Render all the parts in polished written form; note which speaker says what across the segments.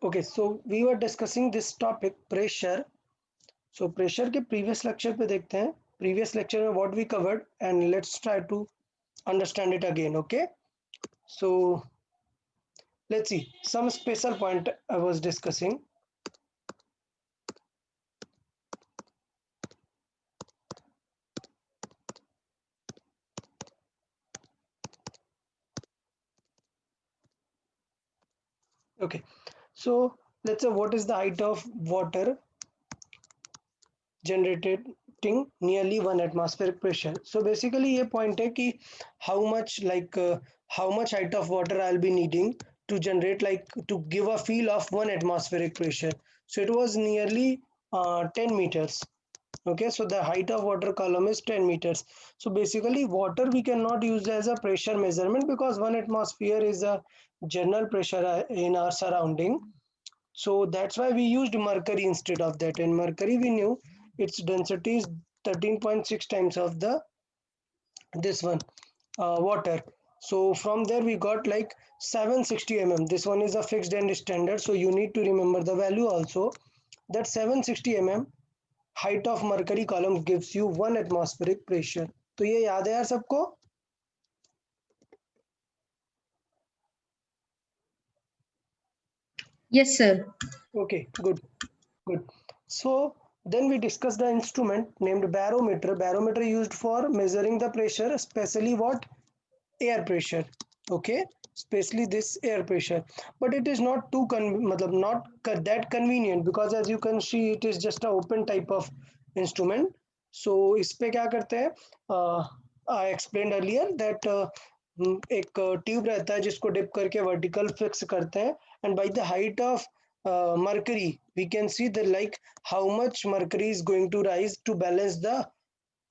Speaker 1: Okay, so we were discussing this topic pressure. So pressure के previous lecture पे देखते हैं. Previous lecture में what we covered and let's try to understand it again. Okay. So let's see some special point I was discussing. Okay. So let's say what is the height of water generating nearly 1 atmospheric pressure. So basically ये point है कि how much how much height of water I'll be needing to generate to give a feel of 1 atmospheric pressure. So it was nearly 10 meters. Okay, so the height of water column is 10 meters. So basically water we cannot use as a pressure measurement because 1 atmosphere is a general pressure in our surrounding. So that's why we used mercury instead of that. And mercury we knew its density is 13.6 times of the this one water. So from there we got like 760 mm. This one is a fixed and standard. So you need to remember the value also. That 760 mm height of mercury column gives you 1 atmospheric pressure. तो ये याद है यार सबको?
Speaker 2: Yes, sir.
Speaker 1: Okay, good. So then we discussed the instrument named barometer. Barometer used for measuring the pressure, especially what? Air pressure. Okay, especially this air pressure. But it is not too not that convenient because as you can see it is just a open type of instrument. So इस पे क्या करते हैं? I explained earlier that एक tube रहता है जिसको dip करके वर्टिकल फिक्स करते हैं and by the height of mercury we can see the how much mercury is going to rise to balance the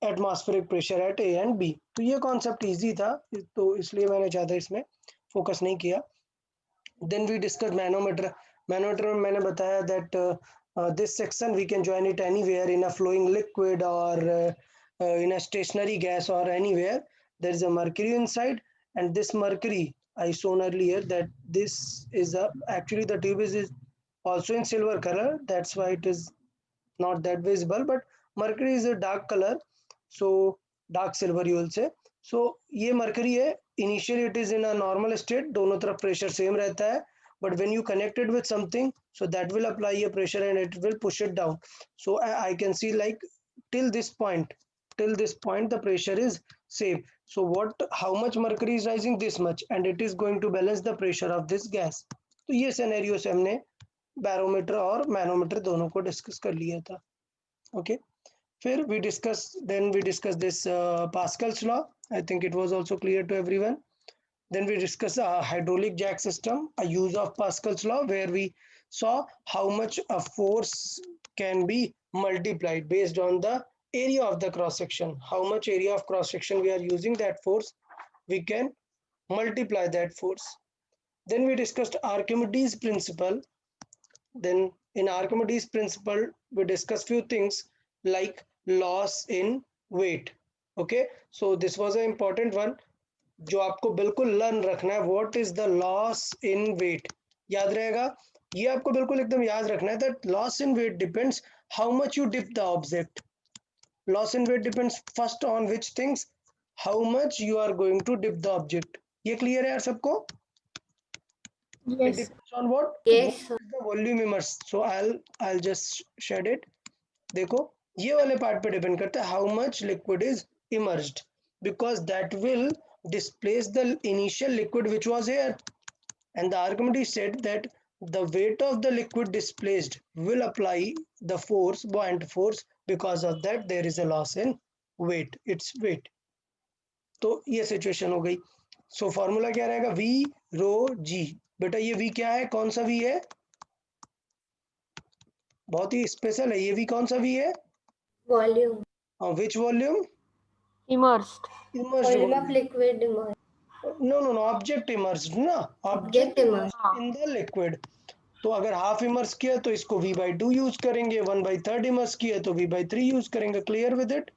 Speaker 1: atmospheric pressure at a and b. तो ये concept easy था तो इसलिए मैंने ज़्यादा इसमें फोकस नहीं किया. Then we discuss manometer. Manometer में मैंने बताया that this section we can join it anywhere in a flowing liquid और in a stationary gas or anywhere. There is a mercury inside and this mercury I shown earlier that this is a actually the tube is also in silver color, that's why it is not that visible, but mercury is a dark color, so dark silver you will say. So ये mercury है, initially it is in a normal state, दोनों तरफ pressure same रहता है, but when you connect it with something, so that will apply a pressure and it will push it down. So I can see till this point, the pressure is same. So what, how much mercury is rising? This much, and it is going to balance the pressure of this gas. तो ये scenario से हमने barometer और manometer दोनों को discuss कर लिया था. ओके, फिर we discuss this Pascal's law. I think it was also clear to everyone. Then we discuss a hydraulic jack system, a use of Pascal's law, where we saw how much a force can be multiplied based on the area of the cross section. How much area of cross section we are using that force, we can multiply that force. Then we discussed Archimedes principle. Then in Archimedes principle, we discuss few things like loss in weight. Okay, so this was an important one जो आपको बिल्कुल learn रखना है. What is the loss in weight, याद रहेगा. ये आपको बिल्कुल एकदम याद रखना है that loss in weight depends how much you dip the object. Loss in weight depends first on which things, how much you are going to dip the object. ये क्लियर है यार सबको? It
Speaker 2: Yes.
Speaker 1: depends on what?
Speaker 3: Yes, sir.
Speaker 1: The volume immersed. So I'll just shed it. देखो ये वाले part पे depend करता है how much liquid is emerged, because that will displace the initial liquid which was here, and the Archimedes said that the weight of the liquid displaced will apply the force, buoyant force. Because of that there is a loss in weight, its weight. तो ये situation हो गई. So formula क्या रहेगा? We रो जी. बेटा ये we क्या है, कौन सा वी है? बहुत ही स्पेशल है ये वी. कौन सा वी है?
Speaker 3: Volume.
Speaker 1: Which volume?
Speaker 4: Immersed.
Speaker 1: Emerged
Speaker 3: Volume of
Speaker 1: volume.
Speaker 3: liquid immersed.
Speaker 1: No, object immersed ना,
Speaker 3: Object
Speaker 1: object immersed
Speaker 4: हाँ.
Speaker 1: in the liquid. तो अगर हाफ इमर्स किया तो इसको v by 2 यूज करेंगे, 1/3 इमर्स किया तो v by 3 यूज करेंगे. Clear with it?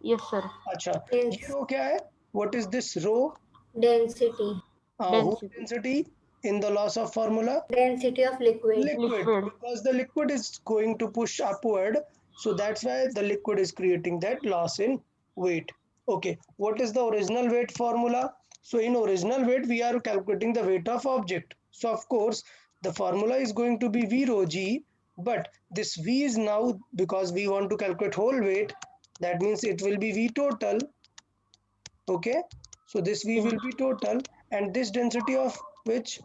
Speaker 4: Yes, sir.
Speaker 1: अच्छा,
Speaker 3: Yes.
Speaker 1: ये रो क्या है? What is this rho?
Speaker 3: Density.
Speaker 1: whose
Speaker 4: Density.
Speaker 1: density? in the loss of formula?
Speaker 3: Density of liquid.
Speaker 1: Liquid,
Speaker 4: Liquid.
Speaker 1: because the liquid is going to push upward, so that's why the liquid is creating that loss in weight. Okay, what is the original weight formula? So in original weight we are calculating the weight of object, so of course the formula is going to be V rho g, but this V is now, because we want to calculate whole weight, that means it will be V total. Okay, so this V
Speaker 4: Yeah.
Speaker 1: will be total, and this density of which?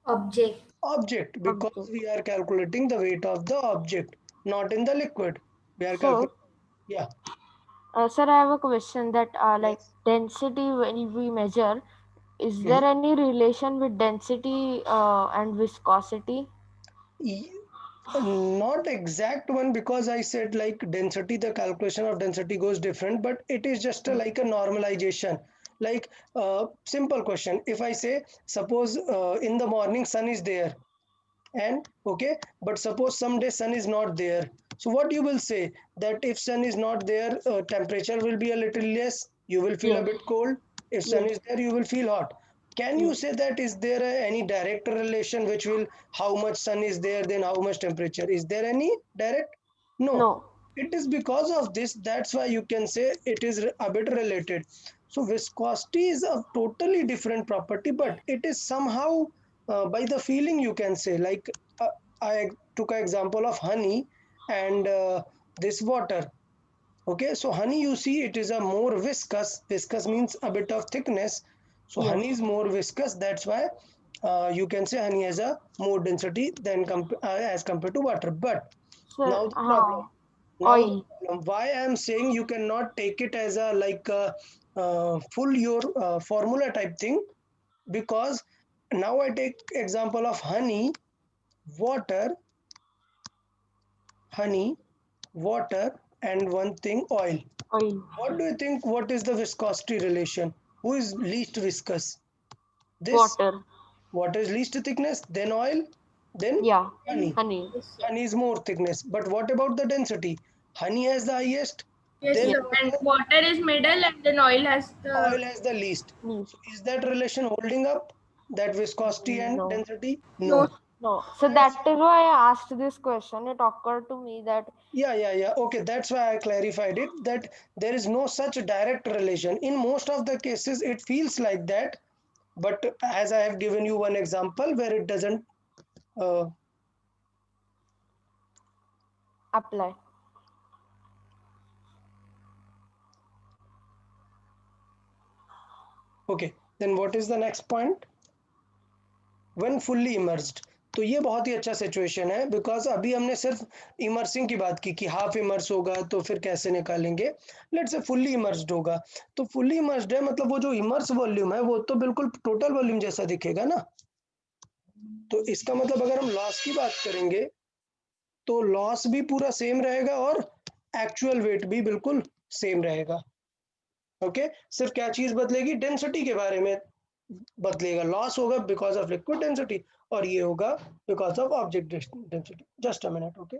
Speaker 3: Object.
Speaker 1: Object, because
Speaker 4: Object.
Speaker 1: we are calculating the weight of the object, not in the liquid. We are
Speaker 4: So,
Speaker 1: calculating. Yeah.
Speaker 4: sir, I have a question that like
Speaker 1: Yes.
Speaker 4: density when we measure, is
Speaker 1: Mhm.
Speaker 4: there any relation with density and viscosity?
Speaker 1: E- Not exact one, because I said like density, the calculation of density goes different, but it is just like a normalization. Like simple question. If I say, suppose in the morning sun is there, and okay, but suppose someday sun is not there, so what you will say, that if sun is not there, temperature will be a little less, you will feel a
Speaker 4: Yes.
Speaker 1: bit cold. If sun
Speaker 4: Yes.
Speaker 1: is there, you will feel hot. Can you
Speaker 4: Yes.
Speaker 1: say that is there any direct relation which will, how much sun is there, then how much temperature? Is there any direct? No.
Speaker 4: No.
Speaker 1: It is because of this, that's why you can say it is a bit related. So viscosity is a totally different property, but it is somehow by the feeling, you can say, like uh, I took an example of honey and this water. Okay, so honey, you see, it is a more viscous. Viscous means a bit of thickness. So
Speaker 4: Yes.
Speaker 1: honey is more viscous. That's why you can say honey has a more density than as compared to water. But
Speaker 4: Sir,
Speaker 1: now the problem. Now the
Speaker 4: oil.
Speaker 1: problem. Why I am saying you cannot take it as a like full your formula type thing, because now I take example of water, honey, water, and one thing, oil.
Speaker 4: Oil.
Speaker 1: What do you think? What is the viscosity relation? Who is least viscous? This.
Speaker 4: Water.
Speaker 1: What is least thickness? Then oil, then
Speaker 4: Yeah.
Speaker 1: honey.
Speaker 4: Honey.
Speaker 3: Yes, sir.
Speaker 1: Honey is more thickness. But what about the density? Honey has the highest,
Speaker 2: Yes,
Speaker 1: then
Speaker 4: Yes.
Speaker 2: sir. And water is middle, and then oil has the.
Speaker 1: oil has the least.
Speaker 4: Least.
Speaker 1: So is that relation holding up? That viscosity and
Speaker 4: No.
Speaker 1: density?
Speaker 2: No.
Speaker 1: No.
Speaker 4: No. So
Speaker 1: That's
Speaker 4: that is why I asked this question. It occurred to me that
Speaker 1: yeah. Okay, that's why I clarified it, that there is no such direct relation. In most of the cases, it feels like that, but as I have given you one example where it doesn't. Uh,
Speaker 4: apply.
Speaker 1: okay, then what is the next point? When fully immersed. तो ये बहुत ही अच्छा situation है, because अभी हमने सिर्फ immersing की बात की कि हाफ इमर्स होगा तो फिर कैसे निकालेंगे. लेट्स से फुल्ली इमर्स्ड होगा. तो फुल्ली इमर्स्ड है मतलब वो जो इमर्स वॉल्यूम है वो तो बिल्कुल टोटल वॉल्यूम जैसा दिखेगा ना. तो इसका मतलब अगर हम लॉस की बात करेंगे तो लॉस भी पूरा सेम रहेगा और एक्चुअल वेट भी बिल्कुल सेम रहेगा. ओके, सिर्फ क्या चीज बदलेगी, डेंसिटी के बारे में बदलेगा. लॉस होगा बिकॉज ऑफ लिक्विड डेंसिटी और ये होगा because of object density. Just a minute. Okay.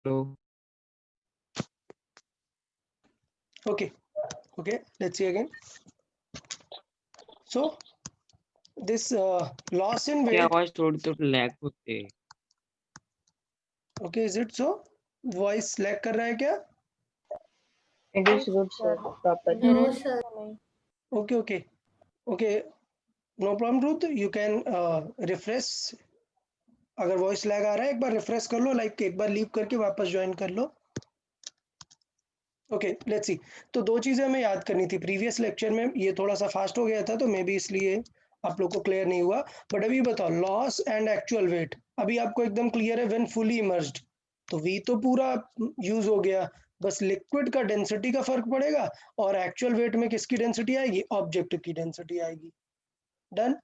Speaker 5: Hello.
Speaker 1: Okay. Okay, let's see again. So this loss in
Speaker 5: आपकी
Speaker 1: weight.
Speaker 5: आवाज थोड़ी तो लैग होते है.
Speaker 1: Okay, is it so? Voice lag कर रहा है क्या?
Speaker 6: It is good, sir. Proper.
Speaker 3: No,
Speaker 4: मेरे
Speaker 3: sir.
Speaker 1: Okay, okay, okay. No problem, Ruth. You can refresh. अगर वॉइस लैग आ रहा है एक बार रिफ्रेश कर लो, लाइक एक बार लीव करके वापस ज्वाइन कर लो. Okay, let's see. तो दो चीजें हमें याद करनी थी. प्रीवियस लेक्चर में ये थोड़ा सा फास्ट हो गया था तो मे बी इसलिए आप लोग को क्लियर नहीं हुआ. बट अभी बताओ, लॉस एंड एक्चुअल वेट अभी आपको एकदम क्लियर है. व्हेन फुली इमर्स्ड तो वी तो पूरा यूज हो गया, बस लिक्विड का डेंसिटी का फर्क पड़ेगा और एक्चुअल वेट में किसकी डेंसिटी आएगी, ऑब्जेक्ट की डेंसिटी आएगी. Done.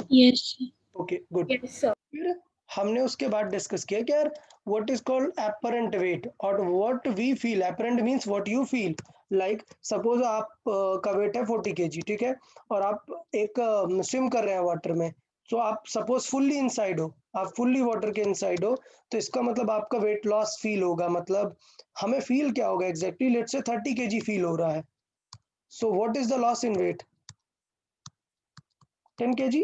Speaker 2: Yes, sir.
Speaker 1: Okay, good.
Speaker 2: Yes, sir.
Speaker 1: फिर हमने उसके बाद डिस्कस किया कि यार what is called apparent weight और what we feel. Apparent means what you feel. Like suppose आप का वेट है 40 kg, ठीक है, और आप एक स्विम कर रहे हैं वाटर में. तो आप सपोज फुल्ली इनसाइड हो, आप फुल्ली वाटर के इनसाइड हो, तो इसका मतलब आपका वेट लॉस फील होगा. मतलब हमें फील क्या होगा exactly, let's say 30 kg feel हो रहा है. So what is the loss in weight? 10 kg.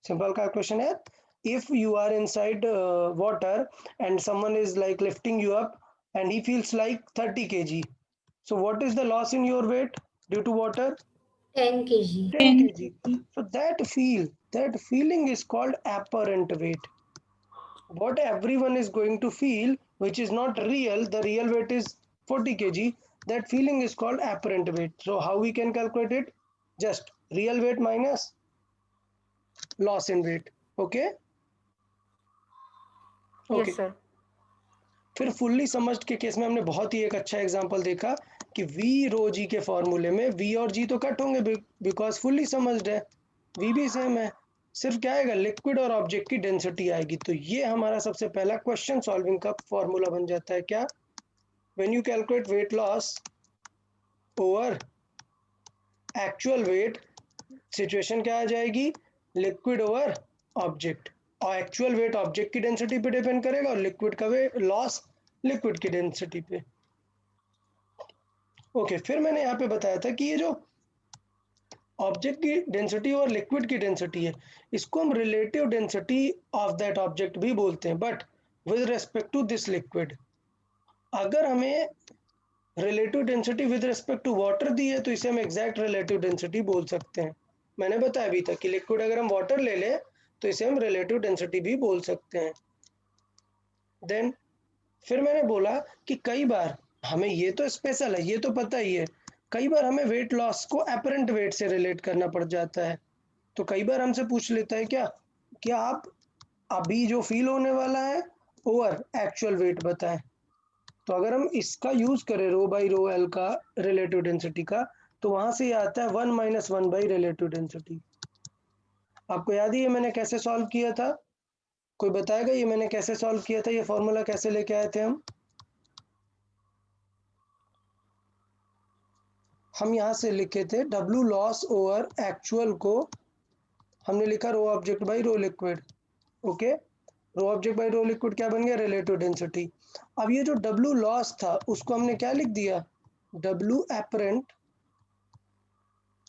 Speaker 1: Simple calculation है. If you are inside water and someone is like lifting you up and he feels like 30 kg. So what is the loss in your weight due to water?
Speaker 3: 10 kg.
Speaker 1: 10 kg. So that feeling is called apparent weight. What everyone is going to feel, which is not real, the real weight is 40 kg. That feeling is called apparent weight. So how we can calculate it? Just real weight minus loss in weight. Okay. Okay.
Speaker 4: Yes, sir.
Speaker 1: फिर fully समझ्ड के case में हमने बहुत ही एक अच्छा example देखा कि we रो जी के फॉर्मूले में वी और जी तो कट होंगे बिकॉज फुल्ली समझ्ड है. वी भी सेम है, सिर्फ क्या आएगा, लिक्विड और ऑब्जेक्ट की डेंसिटी आएगी. तो ये हमारा सबसे पहला क्वेश्चन सॉल्विंग का फॉर्मूला बन जाता है. क्या? When you calculate weight loss over actual wait, situation क्या आ जाएगी, लिक्विड ओवर ऑब्जेक्ट. और एक्चुअल वेट ऑब्जेक्ट की डेंसिटी पे डिपेंड करेगा और लिक्विड का वेट लॉस लिक्विड की डेंसिटी पे. ओके, फिर मैंने यहाँ पे बताया था कि ये जो ऑब्जेक्ट की डेंसिटी और लिक्विड की डेंसिटी है, इसको हम relative density of that object भी बोलते हैं, but with respect to this liquid. अगर हमें relative density with respect to water दी है तो इसे हम एग्जैक्ट रिलेटिव डेंसिटी बोल सकते हैं. मैंने बताया भी था कि लिक्विड अगर हम वाटर ले लें तो इसे हम रिलेटिव डेंसिटी भी बोल सकते हैं. देन फिर मैंने बोला कि कई बार हमें, ये तो स्पेशल है, ये तो पता ही है, कई बार हमें वेट लॉस को एपरेंट वेट से रिलेट करना पड़ जाता है. तो कई बार हमसे पूछ लेता है क्या कि आप अभी जो फील होने वाला है ओवर एक्चुअल वेट बताएं. तो अगर हम इसका यूज करें रो बाई रो एल का रिलेटिव डेंसिटी का, तो वहां से ये आता है 1 - 1 बाई रिलेटिव डेंसिटी. आपको याद ही है मैंने कैसे सॉल्व किया था? कोई बताएगा ये मैंने कैसे सॉल्व किया था, ये फॉर्मूला कैसे लेके आए थे हम? हम यहाँ से लिखे थे डब्ल्यू लॉस ओवर एक्चुअल को हमने लिखा rho object by rho liquid. Okay, rho object by rho liquid क्या बन गया, रिलेटिव डेंसिटी. अब ये जो डब्ल्यू लॉस था उसको हमने क्या लिख दिया, W apparent,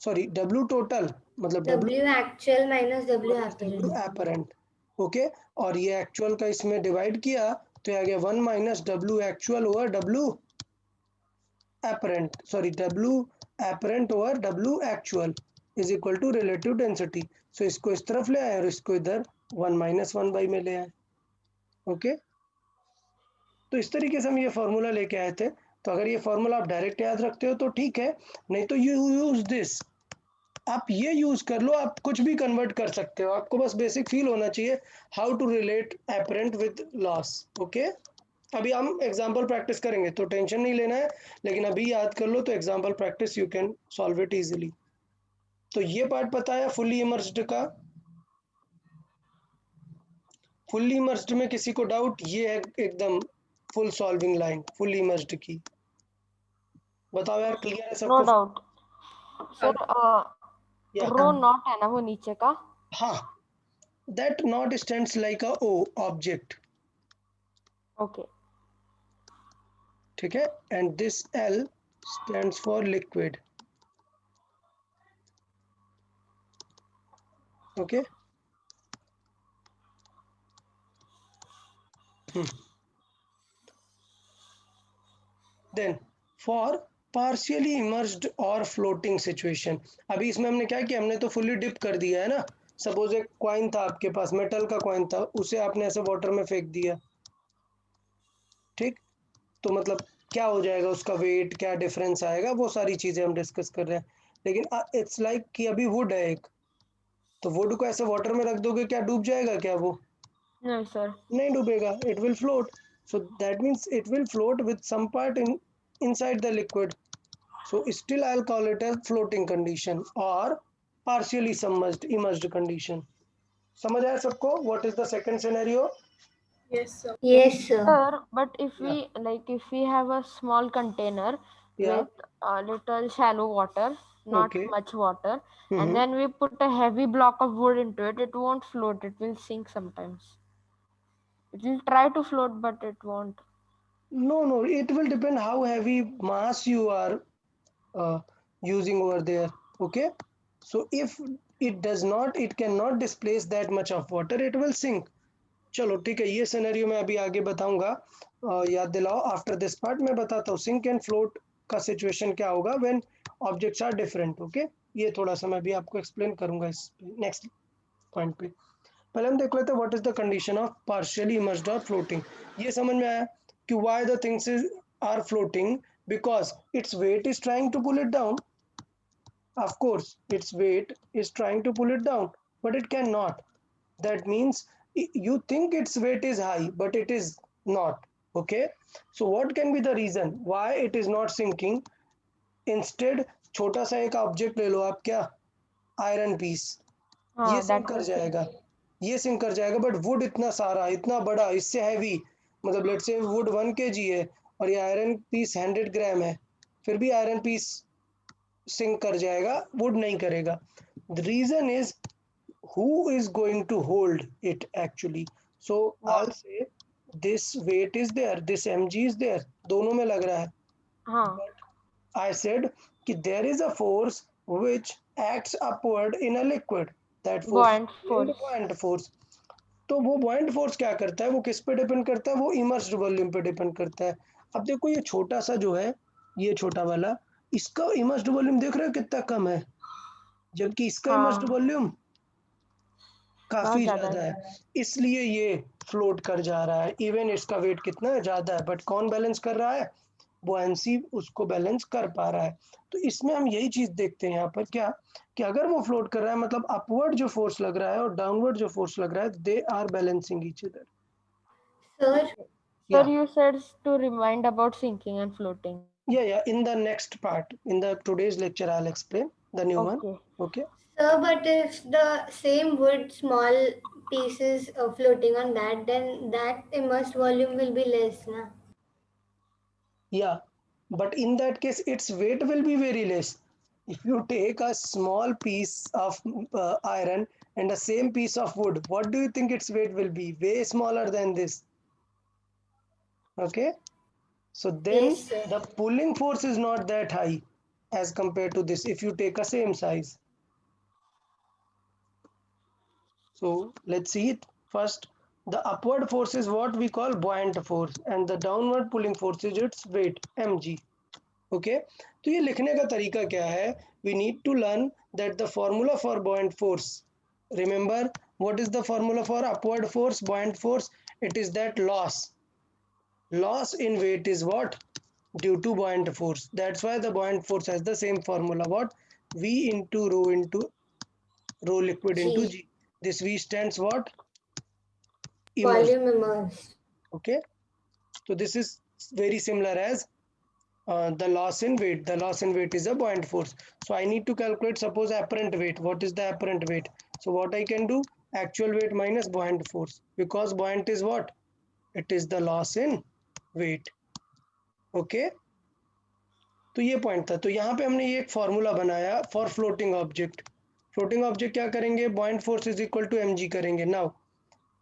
Speaker 1: sorry W total, मतलब
Speaker 3: W actual minus W
Speaker 1: W
Speaker 3: apparent.
Speaker 1: Apparent. Okay, और ये एक्चुअल का इसमें डिवाइड किया तो ये आ गया 1 minus W actual over W apparent, sorry W apparent over W actual is equal to relative density. So इसको इस तरफ ले आए और इसको इधर 1 - 1 बाई में ले आए. ओके, तो इस तरीके से हम ये फॉर्मूला लेके आए थे. तो अगर ये फॉर्मूला आप डायरेक्ट याद रखते हो तो ठीक है, नहीं तो यू यूज दिस, आप ये यूज कर लो, आप कुछ भी कन्वर्ट कर सकते हो. आपको बस बेसिक फील होना चाहिए how to relate apparent with loss. Okay, अभी हम एग्जांपल प्रैक्टिस करेंगे तो टेंशन नहीं लेना है, लेकिन अभी याद कर लो तो example practice you can solve it easily. तो ये पार्ट पता है फुल्ली इमर्स्ड का. फुल्ली इमर्स्ड में किसी को डाउट? ये है एकदम full solving line fully immersed की. बताओ यार, क्लियर है
Speaker 4: नो
Speaker 1: सबको?
Speaker 4: Doubt sir.
Speaker 1: या
Speaker 4: रो नॉट है ना वो नीचे का?
Speaker 1: हाँ, that naught stands like a o object.
Speaker 4: Okay.
Speaker 1: ठीक है, and this l stands for liquid. Okay, then for partially immersed और फ्लोटिंग सिचुएशन. अभी इसमें हमने क्या किया, हमने तो फुल्ली डिप कर दिया है ना. सपोज एक कॉइन था आपके पास, मेटल का कॉइन था, उसे आपने ऐसे वाटर में फेंक दिया. ठीक, तो मतलब क्या हो जाएगा, उसका वेट क्या डिफरेंस आएगा, वो सारी चीजें हम डिस्कस कर रहे हैं. लेकिन इट्स लाइक कि अभी वुड है एक, तो वुड को ऐसे वाटर में रख दोगे, क्या डूब जाएगा क्या? वो
Speaker 4: नहीं सर.
Speaker 1: नहीं डूबेगा, it will float. So that means it will float with some part in inside the liquid. So still I'll call it a floating condition or partially submerged immersed condition. समझ आया सबको? What is the second scenario?
Speaker 2: Yes, sir.
Speaker 3: Yes, sir.
Speaker 4: Sir, but if
Speaker 1: Yeah.
Speaker 4: if we have a small container
Speaker 1: Yeah.
Speaker 4: with a little shallow water, not
Speaker 1: Okay.
Speaker 4: much water, and
Speaker 1: Mm-hmm.
Speaker 4: then we put a heavy block of wood into it, it won't float, it will sink sometimes. It will try to float, but it won't.
Speaker 1: No, it will depend how heavy mass you are uh, using over there. Okay, so if it cannot displace that much of water, it will sink. चलो ठीक है, ये scenario मैं अभी आगे बताऊंगा। याद दिलाओ, आफ्टर दिस पार्ट मैं बताता हूँ सिंक एंड फ्लोट का सिचुएशन क्या होगा when objects are different. Okay, ये थोड़ा सा मैं भी आपको एक्सप्लेन करूंगा इस नेक्स्ट पॉइंट पे। पहले हम देख लेते हैं what is the condition of partially immersed और फ्लोटिंग। ये समझ में आया कि why the things are floating, because its weight is trying to pull it down. Of course, its weight is trying to pull it down, but it cannot. That means you think its weight is high, but it is not. Okay. So what can be the reason why it is not sinking? Instead, छोटा सा एक object ले लो आप, क्या, iron piece, ये
Speaker 4: That
Speaker 1: sink कर
Speaker 4: will sink.
Speaker 1: जाएगा, ये सिंक कर जाएगा, बट वुड इतना सारा, इतना बड़ा, इससे हैवी, मतलब लेट्स से वुड 1 kg है और ये आयरन पीस 100 ग्राम है, फिर भी आयरन पीस सिंक कर जाएगा, वुड नहीं करेगा। The reason is who is going to hold it actually. So I'll say this weight is there, this mg is there, दोनों में लग रहा है,
Speaker 4: हाँ.
Speaker 1: but I said कि there is a force which acts upward in a liquid, that force
Speaker 4: Buoyant
Speaker 1: named
Speaker 4: force.
Speaker 1: buoyant force. तो वो buoyant force क्या करता है, वो किस पे डिपेंड करता है, वो इमर्स्ड वॉल्यूम पे डिपेंड करता है। अब देखो ये छोटा सा जो है, ये छोटा वाला, इसका इमर्स्ड वॉल्यूम देख रहे हो कितना कम है, जबकि इसका इमर्स्ड
Speaker 4: हाँ,
Speaker 1: वॉल्यूम
Speaker 4: बहुत
Speaker 1: काफी
Speaker 4: ज्यादा
Speaker 1: ज्यादा
Speaker 4: है.
Speaker 1: है, इसलिए ये फ्लोट कर जा रहा है। इवन इसका वेट कितना है, ज्यादा है, बट कौन बैलेंस कर रहा है, बुआंसी उसको बैलेंस कर पा रहा है। तो इसमें हम यही चीज देखते हैं यहाँ पर, क्या कि अगर वो फ्लोट कर रहा है मतलब अपवर्ड जो फोर्स लग रहा है और डाउनवर्ड जो फोर्स लग रहा है, they are balancing each other.
Speaker 3: Sir,
Speaker 1: या
Speaker 4: Sir, you said to remind about sinking and floating.
Speaker 1: या in the next part, in the today's lecture I will explain the new one.
Speaker 4: Okay.
Speaker 1: Okay,
Speaker 3: sir, but if the same wood small pieces floating on that, then that immersed volume will be less, na?
Speaker 1: yeah, but in that case its weight will be very less. If you take a small piece of iron and the same piece of wood, what do you think its weight will be? Way smaller than this. Okay, so then
Speaker 3: Yes, sir.
Speaker 1: the pulling force is not that high as compared to this if you take a same size. So let's see it first. The upward force is what we call buoyant force and the downward pulling force is its weight mg. Okay, तो ये लिखने का तरीका क्या है, we need to learn that the formula for buoyant force, remember what is the formula for upward force, buoyant force, it is that loss in weight is what, due to buoyant force. That's why the buoyant force has the same formula, what, v into rho liquid into
Speaker 3: G.
Speaker 1: g. This v stands what, immersed.
Speaker 3: Volume immersed.
Speaker 1: Okay, so this is very similar as the loss in weight. The loss in weight is a buoyant force. So I need to calculate, suppose apparent weight. What is the apparent weight? So what I can do, actual weight minus buoyant force, because buoyant is what, it is the loss in weight. Okay, तो ये point था। तो यहाँ पे हमने ये एक formula बनाया for floating object. Floating object क्या करेंगे, buoyant force is equal to mg करेंगे। Now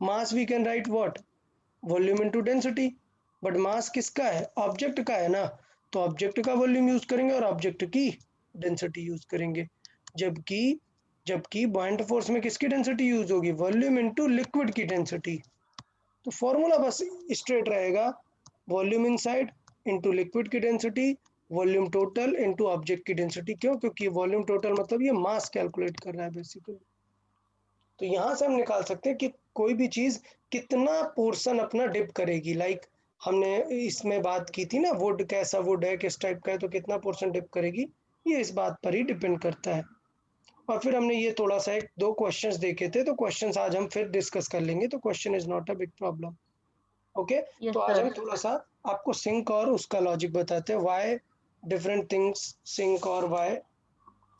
Speaker 1: mass we can write what, volume into density, but mass किसका है, ऑब्जेक्ट का है ना, तो ऑब्जेक्ट का वॉल्यूम यूज करेंगे और ऑब्जेक्ट की डेंसिटी यूज करेंगे। जबकि जबकि buoyant फोर्स में किसकी डेंसिटी यूज होगी, वॉल्यूम इनटू लिक्विड की डेंसिटी। तो फॉर्मूला बस स्ट्रेट रहेगा, वॉल्यूम इनसाइड इनटू लिक्विड की density, volume total into object की डेंसिटी। क्यों, क्योंकि वॉल्यूम टोटल मतलब ये मास कैलकुलेट कर रहा है बेसिकली। तो यहाँ से हम निकाल सकते हैं कि कोई भी चीज कितना पोर्शन अपना डिप करेगी। लाइक हमने इसमें बात की थी ना, वुड कैसा वुड है, किस टाइप का है, तो कितना पोर्शन डिप करेगी, ये इस बात पर ही डिपेंड करता है। और फिर हमने ये थोड़ा सा एक दो क्वेश्चंस देखे थे, तो क्वेश्चंस आज हम फिर डिस्कस कर लेंगे, तो question is not a big problem. Okay,
Speaker 4: Yes,
Speaker 1: तो आज
Speaker 4: sir.
Speaker 1: हम थोड़ा सा आपको सिंक और उसका लॉजिक बताते हैं, व्हाई डिफरेंट थिंग्स सिंक और व्हाई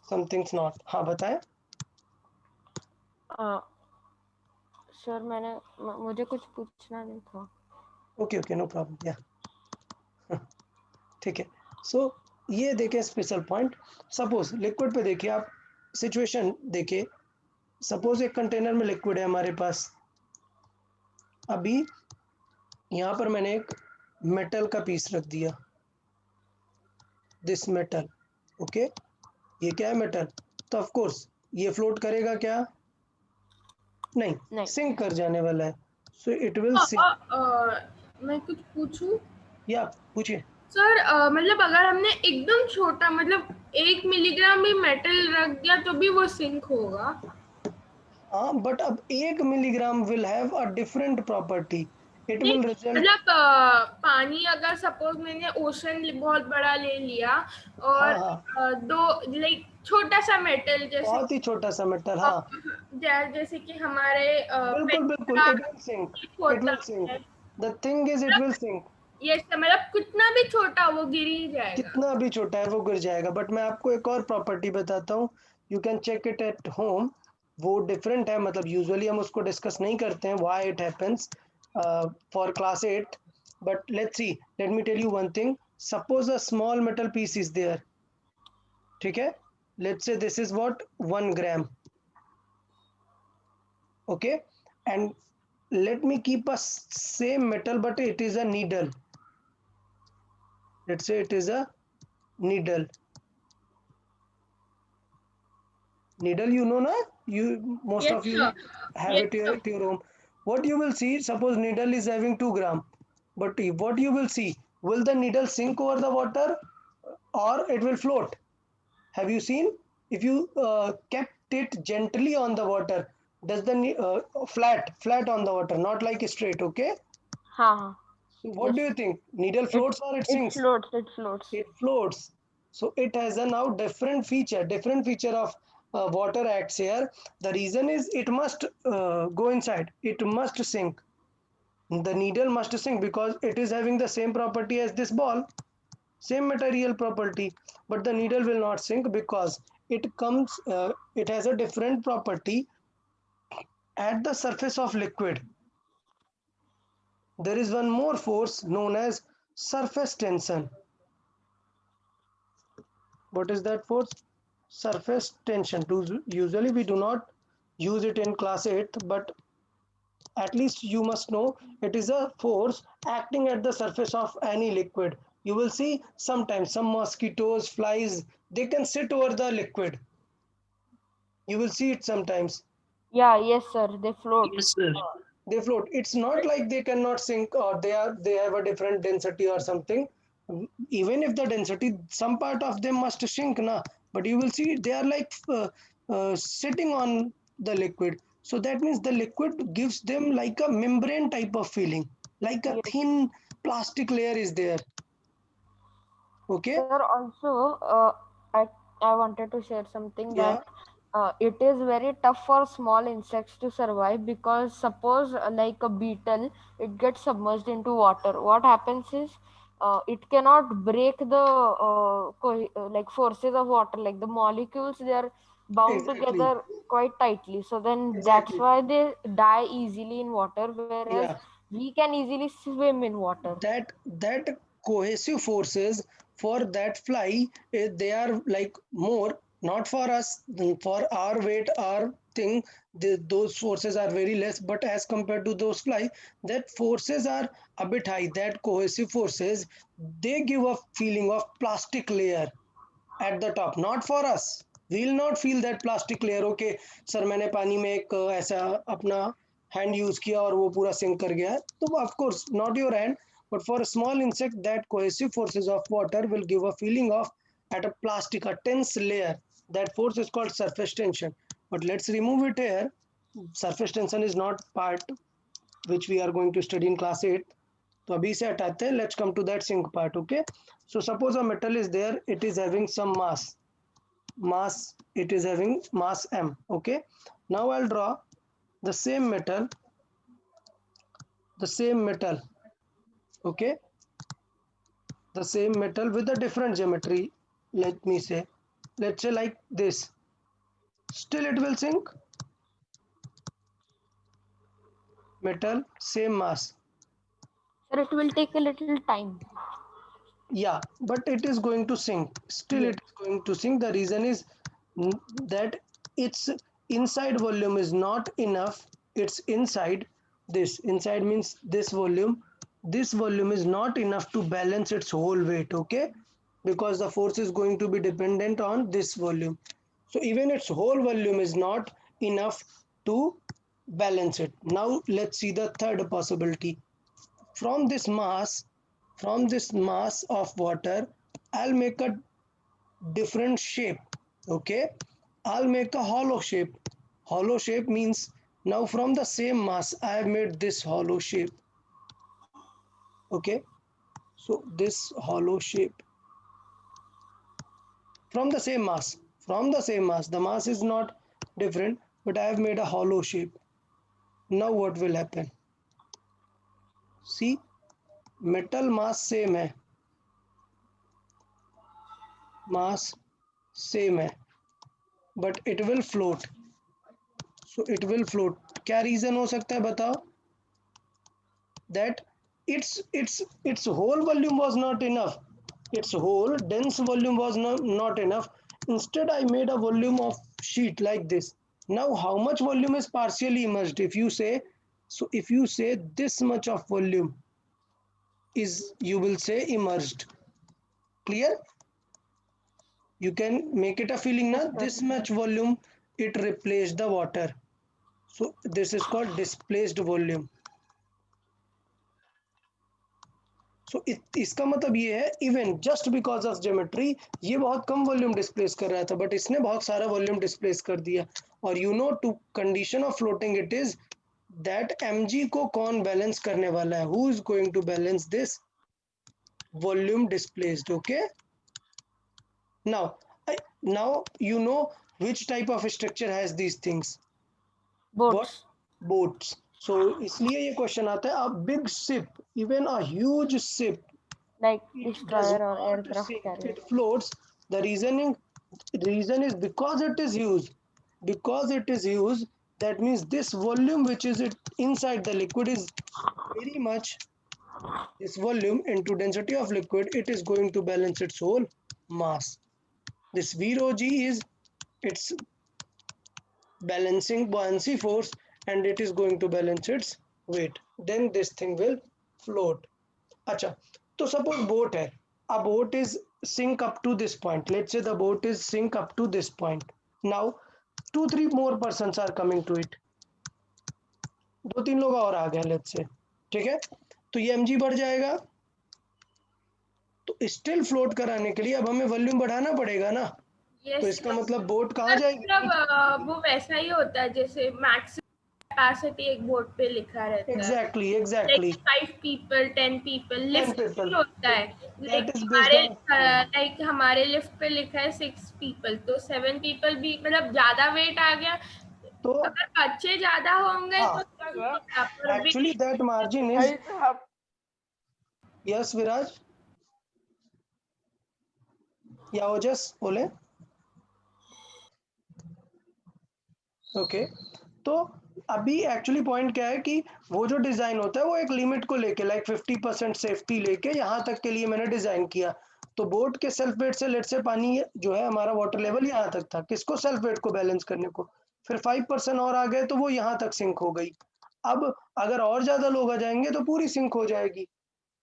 Speaker 1: सम थिंग्स नॉट। हाँ बताएं।
Speaker 4: Uh, सर मुझे कुछ पूछना नहीं था.
Speaker 1: ओके नो प्रॉब्लम या ठीक है. सो ये देखिए स्पेशल पॉइंट. सपोज लिक्विड पे देखिए आप, सिचुएशन देखिए. सपोज एक कंटेनर में लिक्विड है हमारे पास. अभी यहाँ पर मैंने एक मेटल का पीस रख दिया, दिस मेटल. ओके, ये क्या है? मेटल. तो ऑफ कोर्स ये फ्लोट करेगा क्या? नहीं,
Speaker 4: नहीं.
Speaker 1: सिंक कर जाने वाला है. So it will sink.
Speaker 2: मैं कुछ पूछूं
Speaker 1: या पूछिए.
Speaker 2: सर? मतलब अगर हमने एकदम छोटा मतलब 1 मिलीग्राम भी मेटल रख दिया तो भी वो सिंक होगा?
Speaker 1: हाँ, बट अब 1 milligram will have a different property. It
Speaker 2: नहीं
Speaker 1: विल रिजल्ट.
Speaker 2: मतलब पानी अगर सपोज मैंने ओशन बहुत बड़ा ले लिया और
Speaker 1: हाँ हाँ,
Speaker 2: दो लाइक छोटा सा मेटल जैसे
Speaker 1: बहुत ही छोटा सा मेटल. हाँ,
Speaker 2: जैसे कि हमारे
Speaker 1: बिल्कुल बिल्कुल,
Speaker 2: पेट्रा
Speaker 1: इट विल सिंक. इट
Speaker 2: होता
Speaker 1: विल सिंक.
Speaker 2: है,
Speaker 1: the thing is it will sink.
Speaker 2: ये मतलब कितना भी छोटा वो गिर ही जाएगा.
Speaker 1: कितना भी छोटा है वो गिर जाएगा. बट मैं आपको एक और प्रॉपर्टी बताता हूँ, you can check it at home. वो डिफरेंट है, मतलब यूजुअली हम उसको डिस्कस नहीं करते हैं why it happens for class 8. But let's see, let me tell you one thing. Suppose a small metal piece is there. ठीक है, let's say this is what 1 gram. Okay, and let me keep a same metal, but it is a needle. Let's say it is a needle. Needle, you know, na? You most
Speaker 2: Yes,
Speaker 1: of you
Speaker 2: sir.
Speaker 1: have
Speaker 2: Yes,
Speaker 1: it
Speaker 2: sir.
Speaker 1: at your home. What you will see, suppose needle is having 2 gram, but what you will see, will the needle sink over the water or it will float? Have you seen? If you kept it gently on the water, does the flat on the water, not like straight? Okay.
Speaker 4: हाँ.
Speaker 1: So what
Speaker 4: Yes.
Speaker 1: do you think? Needle
Speaker 4: It
Speaker 1: floats or it
Speaker 4: it
Speaker 1: sinks?
Speaker 4: floats. It floats.
Speaker 1: It floats. So it has a now different feature of water acts here. The reason is it must go inside. It must sink. The needle must sink because it is having the same property as this ball, same material property. But the needle will not sink because it has a different property at the surface of liquid. There is one more force known as surface tension. What is that force? Surface tension. Usually we do not use it in class 8, but at least you must know it is a force acting at the surface of any liquid. You will see sometimes some mosquitoes, flies, they can sit over the liquid. You will see it sometimes.
Speaker 4: Yeah. Yes, sir. They float.
Speaker 5: Yes, sir.
Speaker 1: They float. It's not like they cannot sink or they have a different density or something. Even if the density, some part of them must shrink na, but you will see they are like sitting on the liquid. So that means the liquid gives them like a membrane type of feeling, like a
Speaker 4: Yes.
Speaker 1: thin plastic layer is there. Okay.
Speaker 4: Sir, also, I wanted to share something
Speaker 1: Yeah.
Speaker 4: that it is very tough for small insects to survive because suppose like a beetle, it gets submerged into water. What happens is it cannot break the like forces of water, like the molecules they are bound
Speaker 1: Exactly.
Speaker 4: together quite tightly. So then that's
Speaker 1: Exactly.
Speaker 4: why they die easily in water, whereas
Speaker 1: Yeah.
Speaker 4: we can easily swim in water.
Speaker 1: That cohesive forces for that fly, they are like more, not for us, for our weight, our thing, those forces are very less, but as compared to those fly, that forces are a bit high. That cohesive forces, they give a feeling of plastic layer at the top, not for us. We will not feel that plastic layer. Okay sir, मैंने पानी में एक ऐसा अपना hand use किया और वो पूरा सिंक कर गया, तो of course not your hand, but for a small insect, that cohesive forces of water will give a feeling of at a plastic, a tense layer. That force is called surface tension. But let's remove it here. Surface tension is not part which we are going to study in class 8. तो अभी से हटाते हैं. Let's come to that sink part. Okay, so suppose a metal is there, it is having some mass, it is having mass m. Okay, now I'll draw the same metal. Okay, the same metal with a different geometry. Let's say like this. Still it will sink. metal, same mass.
Speaker 4: Sir, it will take a little time.
Speaker 1: Yeah, but it is going to sink. Still,
Speaker 4: Yes.
Speaker 1: it is going to sink. The reason is that its inside volume is not enough. It's inside this. Inside means this volume. This volume is not enough to balance its whole weight, okay? Because the force is going to be dependent on this volume. So even its whole volume is not enough to balance it. Now let's see the third possibility. From this mass, from this mass of water, I'll make a different shape. Okay, I'll make a hollow shape. Hollow shape means now from the same mass I have made this hollow shape. Okay, so this hollow shape from the same mass, from the same mass, the mass is not different, but I have made a hollow shape. Now what will happen? See, metal mass same है, mass same है, but it will float. So it will float. क्या reason हो सकता है बताओ? That its whole volume was not enough. Its whole dense volume was not enough. Instead, I made a volume of sheet like this. Now, how much volume is partially immersed? If you say, so if you say this much of volume is, you will say immersed. Clear? You can make it a feeling now. This much volume, it replaced the water. So this is called displaced volume. सो इसका मतलब ये है even just because of geometry ये बहुत कम volume displace कर रहा था but इसने बहुत सारा वॉल्यूम डिस्प्लेस कर दिया और you know two condition of floating it is that mg को कौन बैलेंस करने वाला है who is going to balance this volume displaced okay now you know which type of structure has these things
Speaker 4: Boats.
Speaker 1: boats so इसलिए ये question आता है a big ship even a huge ship
Speaker 4: Like
Speaker 1: it does
Speaker 4: destroyer or
Speaker 1: not
Speaker 4: aircraft
Speaker 1: sink,
Speaker 4: carrier.
Speaker 1: it floats. The reason is because it is used. Because it is used, that means this volume which is it inside the liquid is very much this volume into density of liquid, it is going to balance its whole mass. This V rho G is its balancing buoyancy force and it is going to balance its weight. Then this thing will float. अच्छा तो suppose boat है a boat is sink up to this point let's say the boat is sink up to this point now 2-3 more persons are coming to it 2-3 लोग और आ गए let's say ठीक है तो ये mg बढ़ जाएगा तो स्टिल फ्लोट कराने के लिए अब हमें वॉल्यूम बढ़ाना पड़ेगा ना तो इसका मतलब बोट कहाँ जाएगी
Speaker 2: मतलब वो वैसा ही होता है जैसे मैक्सिमम कैपेसिटी एक बोर्ड पे लिखा रहता है
Speaker 1: exactly
Speaker 2: like 5 people 10 people
Speaker 1: 10
Speaker 2: lift
Speaker 1: people
Speaker 2: होता है
Speaker 1: that is based on
Speaker 2: like हमारे लिफ्ट पे लिखा है 6 people तो 7 people भी मतलब ज्यादा वेट आ गया
Speaker 1: तो
Speaker 2: अगर बच्चे ज्यादा होंगे
Speaker 1: हाँ
Speaker 2: तो
Speaker 1: actually that margin is yes विराज या ओजस बोले ओके तो अभी एक्चुअली पॉइंट क्या है कि वो जो डिजाइन होता है वो एक लिमिट को लेके लाइक 50% सेफ्टी लेके यहाँ तक के लिए मैंने डिजाइन किया तो बोट के सेल्फ वेट से लेट से पानी जो है हमारा वाटर लेवल यहाँ तक था किसको सेल्फ वेट को बैलेंस करने को फिर 5% और आ गए तो वो यहाँ तक सिंक हो गई अब अगर और ज्यादा लोग आ जाएंगे तो पूरी सिंक हो जाएगी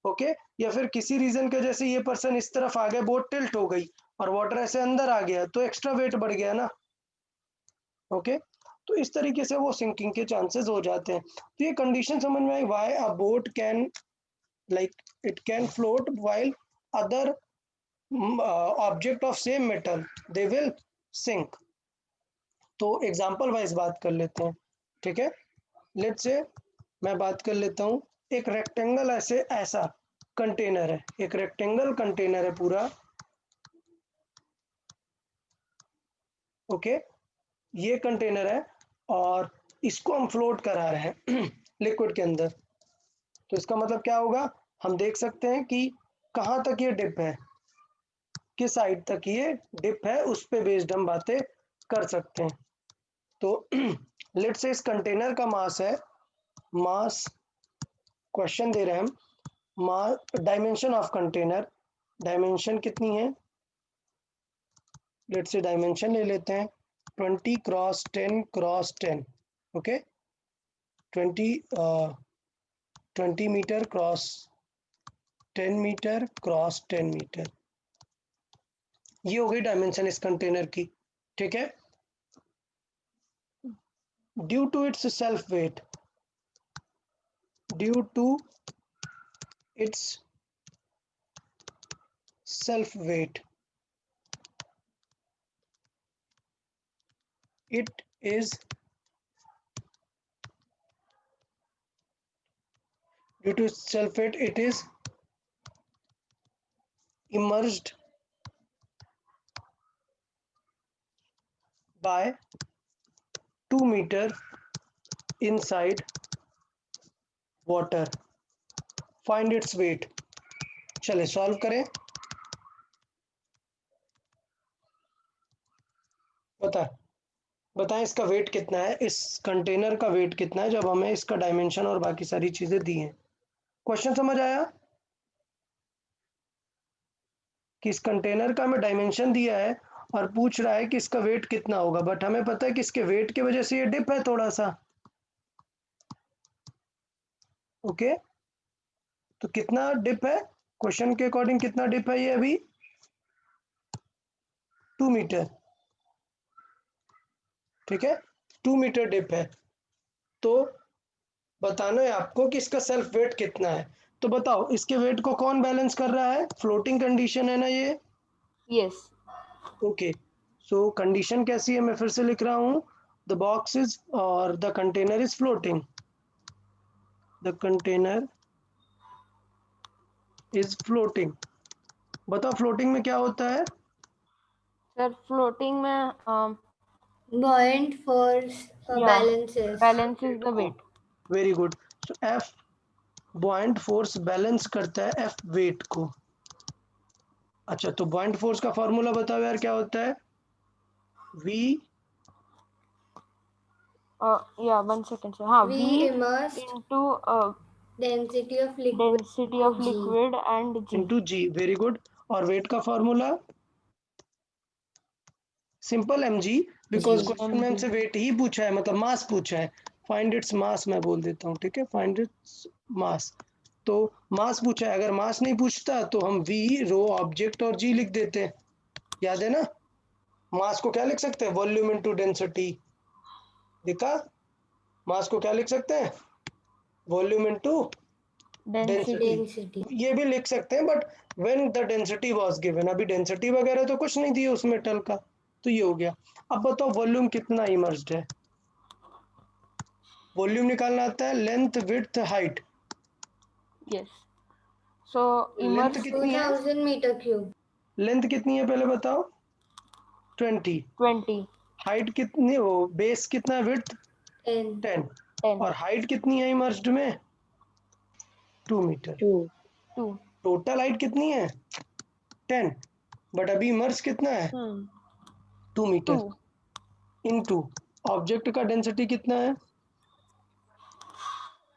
Speaker 1: ओके या फिर किसी रीजन की वजह से ये पर्सन इस तरफ आ गए बोट टिल्ट हो गई और वाटर ऐसे अंदर आ गया तो एक्स्ट्रा वेट बढ़ गया ना ओके तो इस तरीके से वो सिंकिंग के चांसेस हो जाते हैं तो ये कंडीशन समझ में आई why a boat can like it can float while other object of same metal they will sink तो एग्जांपल वाइज बात कर लेते हैं ठीक है लेट्स से मैं बात कर लेता हूँ एक रेक्टेंगल ऐसा कंटेनर है एक रेक्टेंगल कंटेनर है पूरा ओके ये कंटेनर है और इसको हम फ्लोट करा रहे हैं लिक्विड के अंदर तो इसका मतलब क्या होगा हम देख सकते हैं कि कहाँ तक ये डिप है किस साइड तक ये डिप है उस पे बेस्ड हम बातें कर सकते हैं तो लेट्स से इस कंटेनर का मास है मास, क्वेश्चन दे रहे हैं हम, mass dimension of container, dimension कितनी है, लेट्स से डायमेंशन ले लेते हैं 20 cross 10 cross 10, okay 20 metre cross 10 metre cross 10 metre, ये हो गई डायमेंशन इस कंटेनर की, ठीक है। Due to its self weight, due to its self weight, it is due to its self weight, it is immersed by 2 meter inside water, find its weight। चले solve करें, बताएं इसका वेट कितना है, इस कंटेनर का वेट कितना है जब हमें इसका डायमेंशन और बाकी सारी चीजें दी हैं। क्वेश्चन समझ आया कि इस कंटेनर का हमें डायमेंशन दिया है और पूछ रहा है कि इसका वेट कितना होगा, बट हमें पता है कि इसके वेट की वजह से ये डिप है थोड़ा सा, ओके तो कितना डिप है, क्वेश्चन के अकॉर्डिंग कितना डिप है ये अभी 2 मीटर, ठीक है 2 मीटर डिप है। तो बताना है आपको कि इसका सेल्फ वेट कितना है, तो बताओ इसके वेट को कौन बैलेंस कर रहा है, फ्लोटिंग कंडीशन है ना ये,
Speaker 4: Yes.
Speaker 1: ओके सो कंडीशन कैसी है मैं फिर से लिख रहा हूँ, द बॉक्स इज और the container is floating, the container is floating. बताओ फ्लोटिंग में क्या होता है,
Speaker 4: Sir, floating में
Speaker 3: Buoyant force
Speaker 4: yeah,
Speaker 3: balances.
Speaker 4: balances the weight.
Speaker 1: Very good, so F बॉइंट force balance करता है एफ वेट को। अच्छा तो बॉइंट फोर्स का फॉर्मूला बताओ यार क्या होता है, वी
Speaker 4: Yeah, 1 second, sir. हाँ,
Speaker 3: V
Speaker 4: V
Speaker 3: immersed
Speaker 4: into
Speaker 3: density of liquid
Speaker 4: density of
Speaker 3: G.
Speaker 4: liquid and G.
Speaker 1: Into G, very good. और वेट का formula simple M G, because
Speaker 3: G.
Speaker 1: Question में हमसे वेट ही पूछा है, मतलब मास पूछा है, फाइंड इट्स मास मैं बोल देता हूँ, ठीक है फाइंड इट्स मास, तो मास पूछा है, अगर मास नहीं पूछता तो हम वी रो ऑब्जेक्ट और जी लिख देते हैं, याद है ना, मास को क्या लिख सकते हैं, वॉल्यूम इनटू डेंसिटी, देखा मास को क्या लिख सकते हैं, वॉल्यूम इनटू
Speaker 4: Density.
Speaker 3: Density.
Speaker 1: ये भी लिख सकते हैं, but when the density was given, अभी डेंसिटी वगैरह तो कुछ नहीं दिया उस मेटल का, तो ये हो गया। अब बताओ वॉल्यूम कितना इमर्स्ड है, वॉल्यूम निकालना आता है, length width height,
Speaker 4: Yes. So
Speaker 1: length
Speaker 4: immersed
Speaker 1: कितनी है,
Speaker 3: 2000 meter cube.
Speaker 1: लेंथ कितनी है पहले बताओ 20,
Speaker 4: 20,
Speaker 1: हाइट कितनी, वो बेस कितना है, विड्थ
Speaker 3: 10.
Speaker 1: 10
Speaker 4: 10,
Speaker 1: और हाइट कितनी है इमर्स्ड में 2 मीटर,
Speaker 6: 2.
Speaker 4: 2.
Speaker 1: टोटल हाइट कितनी है 10, बट अभी इमर्स कितना है 2 मीटर
Speaker 4: 2.
Speaker 1: इनटू ऑब्जेक्ट का डेंसिटी कितना है,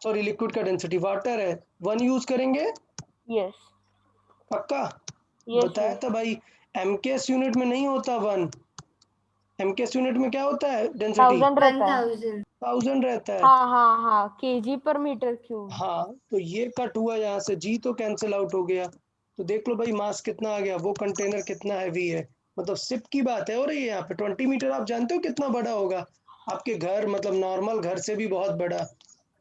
Speaker 1: सॉरी लिक्विड का डेंसिटी वाटर है, 1 यूज करेंगे
Speaker 4: Yes.
Speaker 1: पक्का,
Speaker 4: Yes,
Speaker 1: बताया
Speaker 4: sir.
Speaker 1: था भाई, एमकेएस यूनिट में नहीं होता 1, एमकेएस यूनिट में क्या होता है डेंसिटी
Speaker 4: 1000 रहता है।
Speaker 3: 1000.
Speaker 1: 1000 रहता है,
Speaker 4: हाँ, kg per meter cube.
Speaker 1: हाँ तो ये कट हुआ यहाँ से, जी तो कैंसिल आउट हो गया, तो देख लो भाई मास कितना आ गया, वो कंटेनर कितना हैवी है, मतलब सिप की बात है हो रही है यहाँ पे, 20 मीटर आप जानते हो कितना बड़ा होगा, आपके घर मतलब नॉर्मल घर से भी बहुत बड़ा,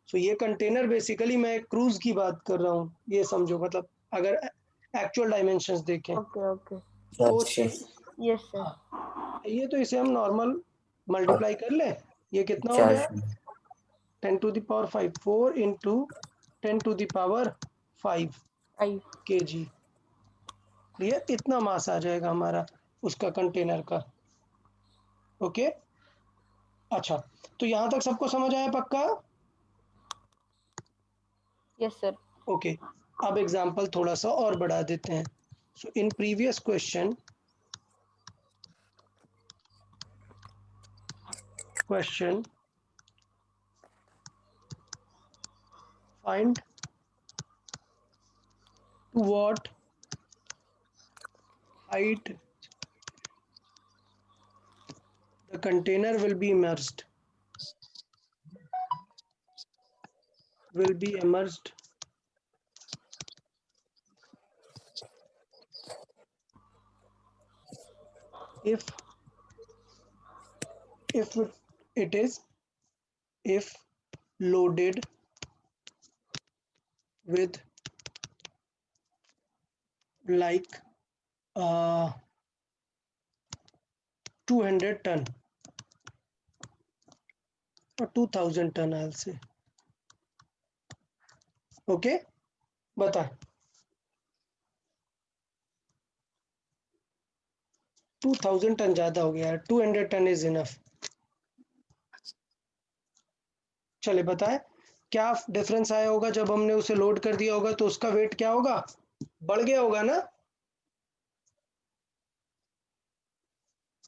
Speaker 1: तो ये कंटेनर बेसिकली मैं क्रूज की बात कर रहा हूँ, ये समझो, मतलब अगर एक्चुअल डायमेंशंस देखें
Speaker 4: Okay.
Speaker 1: तो
Speaker 4: Yes, sir.
Speaker 1: हाँ, ये तो इसे हम नॉर्मल मल्टीप्लाई कर ले, ये कितना हो गया 10 to the power 5, 4 into 10 to the power 5
Speaker 4: 5.
Speaker 1: kg, clear, इतना मास आ जाएगा हमारा उसका कंटेनर का, ओके। अच्छा तो यहाँ तक सबको समझ आया पक्का,
Speaker 4: Yes, sir.
Speaker 1: ओके। अब एग्जांपल थोड़ा सा और बढ़ा देते हैं, so in previous question find to what height the container will be immersed. If it is if loaded with like 200 ton or 2000 ton, I'll say. Okay, बता 2000 टन ज्यादा हो गया, 200 टन इज इनफ. चले बताए क्या डिफरेंस आया होगा जब हमने उसे लोड कर दिया होगा, तो उसका वेट क्या होगा, बढ़ गया होगा ना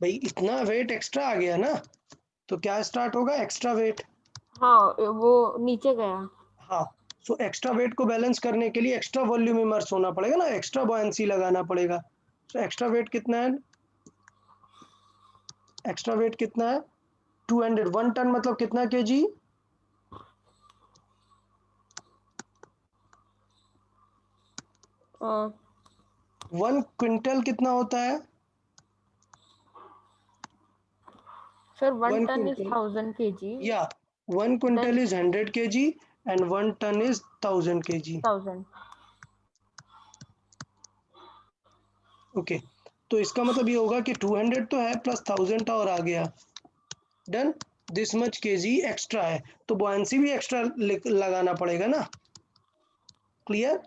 Speaker 1: भाई, इतना वेट एक्स्ट्रा आ गया ना, तो क्या स्टार्ट होगा, एक्स्ट्रा वेट.
Speaker 4: हाँ वो नीचे गया.
Speaker 1: हाँ, सो एक्स्ट्रा वेट को बैलेंस करने के लिए एक्स्ट्रा वॉल्यूम इमर्स होना पड़ेगा ना, एक्स्ट्रा बॉयंसी लगाना पड़ेगा. सो एक्स्ट्रा वेट कितना है, एक्स्ट्रा वेट कितना है 200. 1 टन मतलब कितना केजी, 1 क्विंटल कितना होता है,
Speaker 4: sir 1
Speaker 1: 1
Speaker 4: ton is
Speaker 1: quintal.
Speaker 4: 1000 kg.
Speaker 1: या 1 quintal is 100 kg and 1 ton is 1000 kg.
Speaker 4: 1000.
Speaker 1: Okay, तो इसका मतलब ये होगा कि 200 तो है प्लस 1000 और आ गया. Done, this much KG extra है, तो बॉयंसी भी एक्स्ट्रा लगाना पड़ेगा ना. Clear.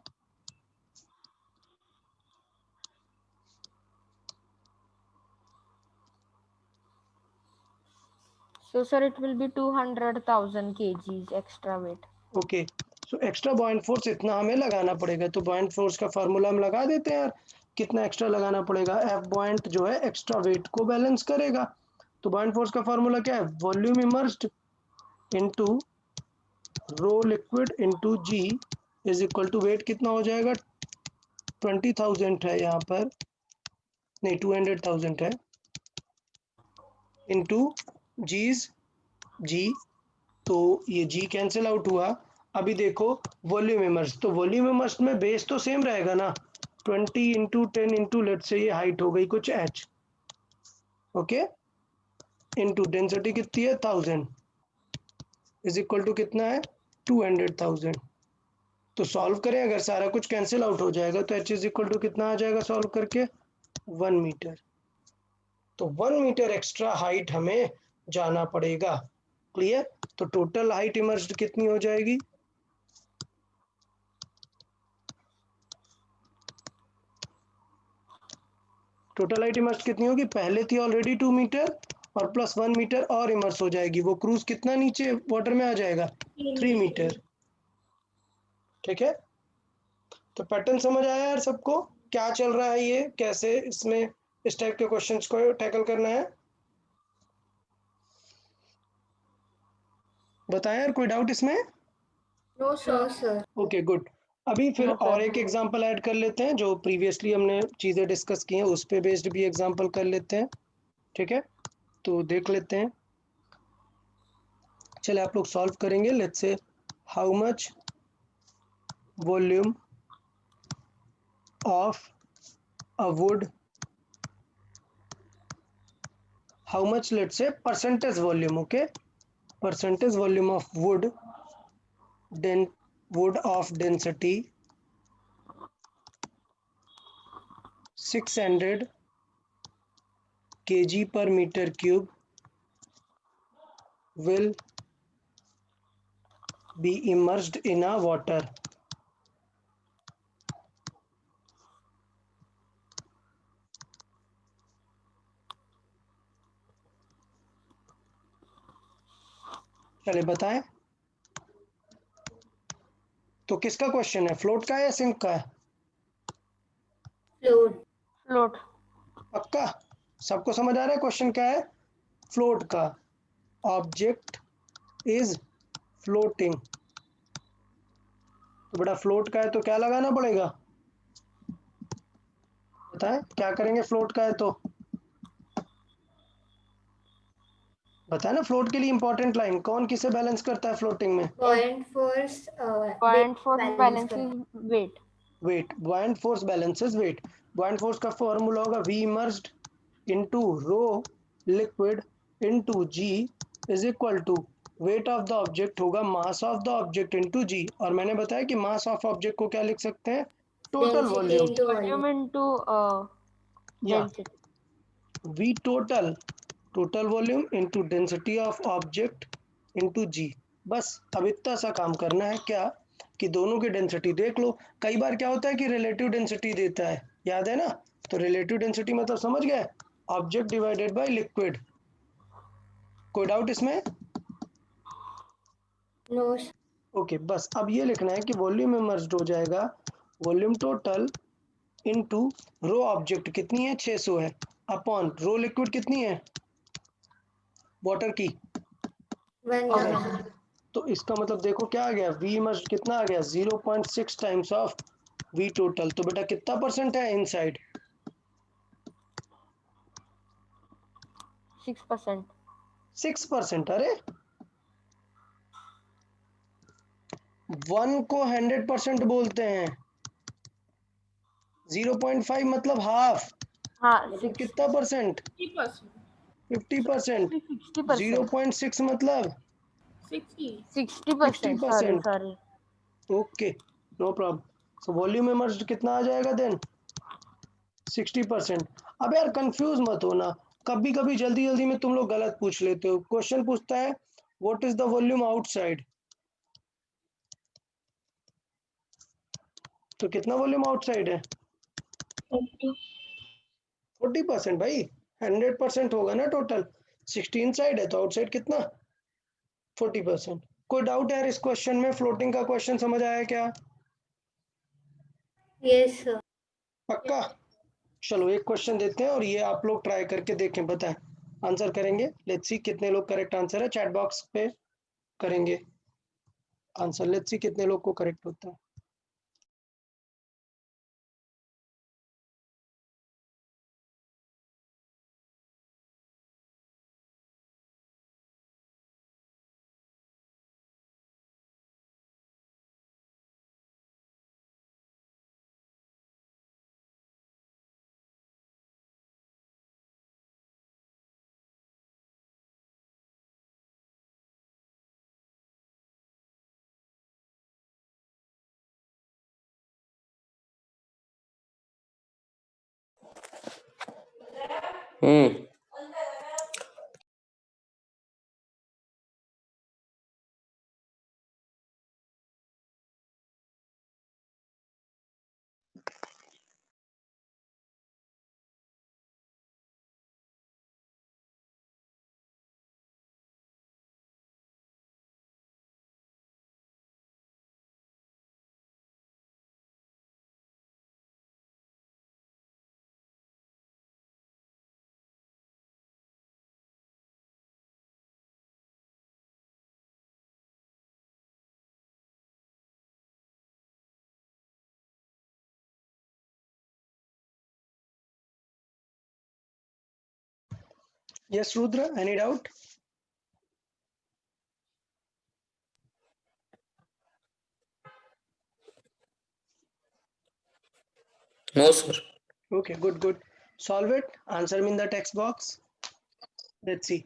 Speaker 4: So sir, it will be 200,000 kgs extra weight.
Speaker 1: Okay, so extra buoyant force इतना हमें लगाना पड़ेगा, तो बॉयंट फोर्स का फार्मूला हम लगा देते हैं यार. कितना एक्स्ट्रा लगाना पड़ेगा, एफ बॉयंट जो है एक्स्ट्रा वेट को बैलेंस करेगा. तो बॉयंट फोर्स का फार्मूला क्या है, volume immersed into rho liquid into G is equal to weight कितना हो जाएगा, 20,000 है यहाँ पर, नहीं 200,000 है, इनटू जी, तो ये जी कैंसिल आउट हुआ. अभी देखो वॉल्यूम इमर्स, तो वॉल्यूम इमर्स में बेस तो सेम रहेगा ना, 20 इंटू 10 इंटू लेट से ये हाइट हो गई कुछ h, ओके, इंटू डेंसिटी कितनी है 1000 इज इक्वल टू कितना है 200,000. तो सॉल्व करें, अगर सारा कुछ कैंसिल आउट हो जाएगा तो h इज इक्वल टू कितना आ जाएगा सॉल्व करके 1 मीटर. तो 1 मीटर एक्स्ट्रा हाइट हमें जाना पड़ेगा. क्लियर. तो टोटल हाइट इमर्स्ड कितनी हो जाएगी, टोटल हाइट इमर्स्ड कितनी होगी, पहले थी ऑलरेडी 2 मीटर और प्लस 1 मीटर और इमर्स हो जाएगी, वो क्रूज कितना नीचे वाटर में आ जाएगा 3 मीटर. ठीक है, तो पैटर्न समझ आया यार सबको, क्या चल रहा है, ये कैसे इसमें इस टाइप के क्वेश्चंस को टैकल करना है, बताएं यार, कोई डाउट इसमें.
Speaker 2: No
Speaker 3: No,
Speaker 2: sir.
Speaker 3: sir.
Speaker 1: Okay good. अभी फिर
Speaker 4: No, sir.
Speaker 1: और एक एग्जांपल ऐड कर लेते हैं, जो प्रीवियसली हमने चीज़ें डिस्कस की हैं उस पे बेस्ड भी एग्जांपल कर लेते हैं. ठीक है, तो देख लेते हैं. चलिए आप लोग सॉल्व करेंगे. Let's say how much volume of a would, how much, let's say percentage volume, okay, percentage volume of wood of density 600 kg per meter cube will be immersed in a water. चलिए बताएं, तो किसका question है, float का है या sink का है,
Speaker 3: Float.
Speaker 4: Float.
Speaker 1: पक्का सबको समझ आ रहा है क्वेश्चन क्या है, फ्लोट का. ऑब्जेक्ट इज फ्लोटिंग तो बेटा फ्लोट का है तो क्या लगाना पड़ेगा, बताएं क्या करेंगे फ्लोट का है तो, बताए ना फ्लोट के लिए इंपॉर्टेंट लाइन कौन किसे बैलेंस करता है फ्लोटिंग में,
Speaker 3: Buoyant force
Speaker 4: Buoyant force
Speaker 3: balance
Speaker 4: balances weight.
Speaker 1: Weight, buoyant force balances weight, buoyant force का फॉर्मूला होगा v immersed into rho liquid into g is equal to weight of the object होगा mass of the object into g, और मैंने बताया कि mass of object को क्या लिख सकते हैं, total
Speaker 3: density
Speaker 1: volume,
Speaker 3: into
Speaker 4: Volume
Speaker 3: volume.
Speaker 4: into
Speaker 1: या
Speaker 4: density.
Speaker 1: v total, total volume into density of object into g, बस अब इतना सा काम करना है क्या कि दोनों की डेंसिटी देख लो, कई बार क्या होता है कि रिलेटिव डेंसिटी देता है, याद है ना, तो रिलेटिव डेंसिटी मतलब समझ गए, ऑब्जेक्ट डिवाइडेड बाय लिक्विड, कोई डाउट इसमें,
Speaker 3: No, sir.
Speaker 1: ओके बस अब ये लिखना है कि वॉल्यूम इमर्ज्ड हो जाएगा वॉल्यूम टोटल इनटू रो ऑब्जेक्ट कितनी है 600 है, अपॉन रो लिक्विड कितनी है वाटर की
Speaker 3: 1 gram.
Speaker 1: तो इसका मतलब देखो क्या आ गया वी इमर्ज्ड कितना आ गया 0.6 टाइम्स ऑफ वी टोटल, तो बेटा कितना परसेंट है इनसाइड
Speaker 4: 6%.
Speaker 1: 6%, अरे 1 को 100% बोलते हैं, 0.5 मतलब हाफ,
Speaker 4: हाँ,
Speaker 1: मतलब
Speaker 4: 6.
Speaker 1: कितना परसेंट
Speaker 2: 50%.
Speaker 1: 50%,
Speaker 4: 60%.
Speaker 1: 0.6 मतलब
Speaker 2: 60.
Speaker 4: 60%. Sorry,
Speaker 1: 60%,
Speaker 4: sorry.
Speaker 1: Okay no problem, so volume immersed कितना आ जाएगा देन 60%। अब यार कंफ्यूज मत होना, कभी कभी जल्दी जल्दी में तुम लोग गलत पूछ लेते हो, क्वेश्चन पूछता है what is the volume outside, तो कितना वॉल्यूम आउटसाइड है 40% भाई, 100% होगा ना टोटल, 16 साइड है तो आउटसाइड कितना 40%। कोई डाउट है यार इस क्वेश्चन में, फ्लोटिंग का क्वेश्चन समझ आया क्या,
Speaker 3: Yes, sir.
Speaker 1: पक्का, चलो एक क्वेश्चन देते हैं और ये आप लोग ट्राई करके देखें, बताएं आंसर करेंगे, लेट्स सी कितने लोग करेक्ट आंसर है, चैट बॉक्स पे करेंगे आंसर, लेट्स सी कितने लोग को करेक्ट होता है। Yes, Rudra, any doubt?
Speaker 7: No, sir.
Speaker 1: Okay, good, good. Solve it. Answer me in the text box. Let's see.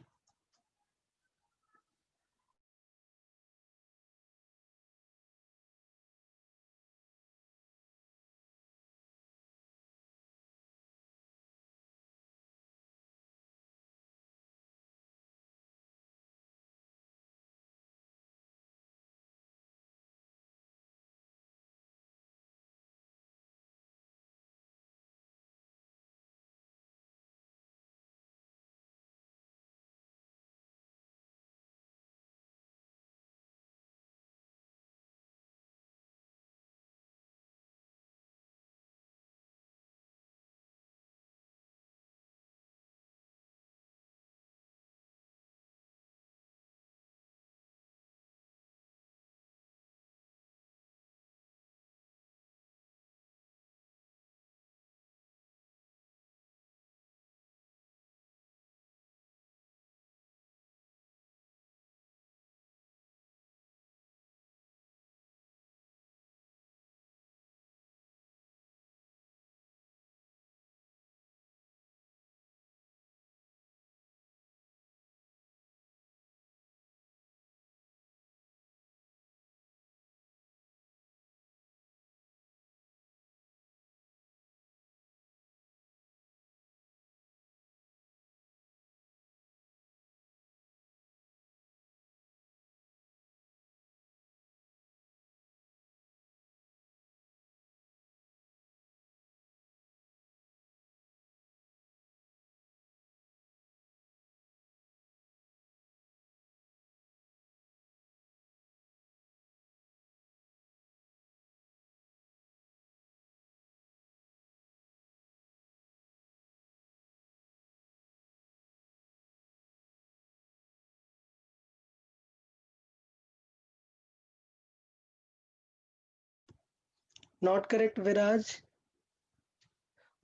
Speaker 1: Not correct, Viraj.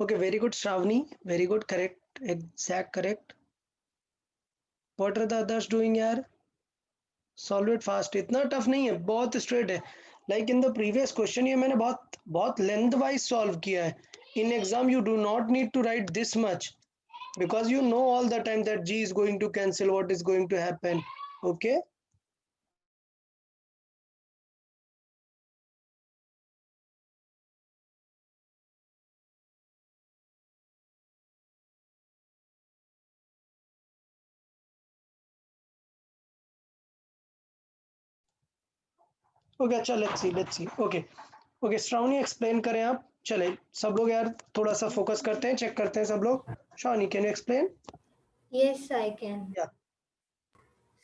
Speaker 1: Okay, very good, Shravani. Very good, correct, exact correct. What are the others doing, यार? Solve it fast. इतना tough नहीं है, बहुत straight है. Like in the previous question, ये मैंने बहुत length wise solve किया है. In exam, you do not need to write this much because you know all the time that G is going to cancel, what is going to happen. Okay. Okay अच्छा let's see okay Shravani explain करें आप. चले सब लोग यार थोड़ा सा focus करते हैं, चेक करते हैं सब लोग. Shravani can you explain?
Speaker 3: Yes, I can.
Speaker 1: Yeah.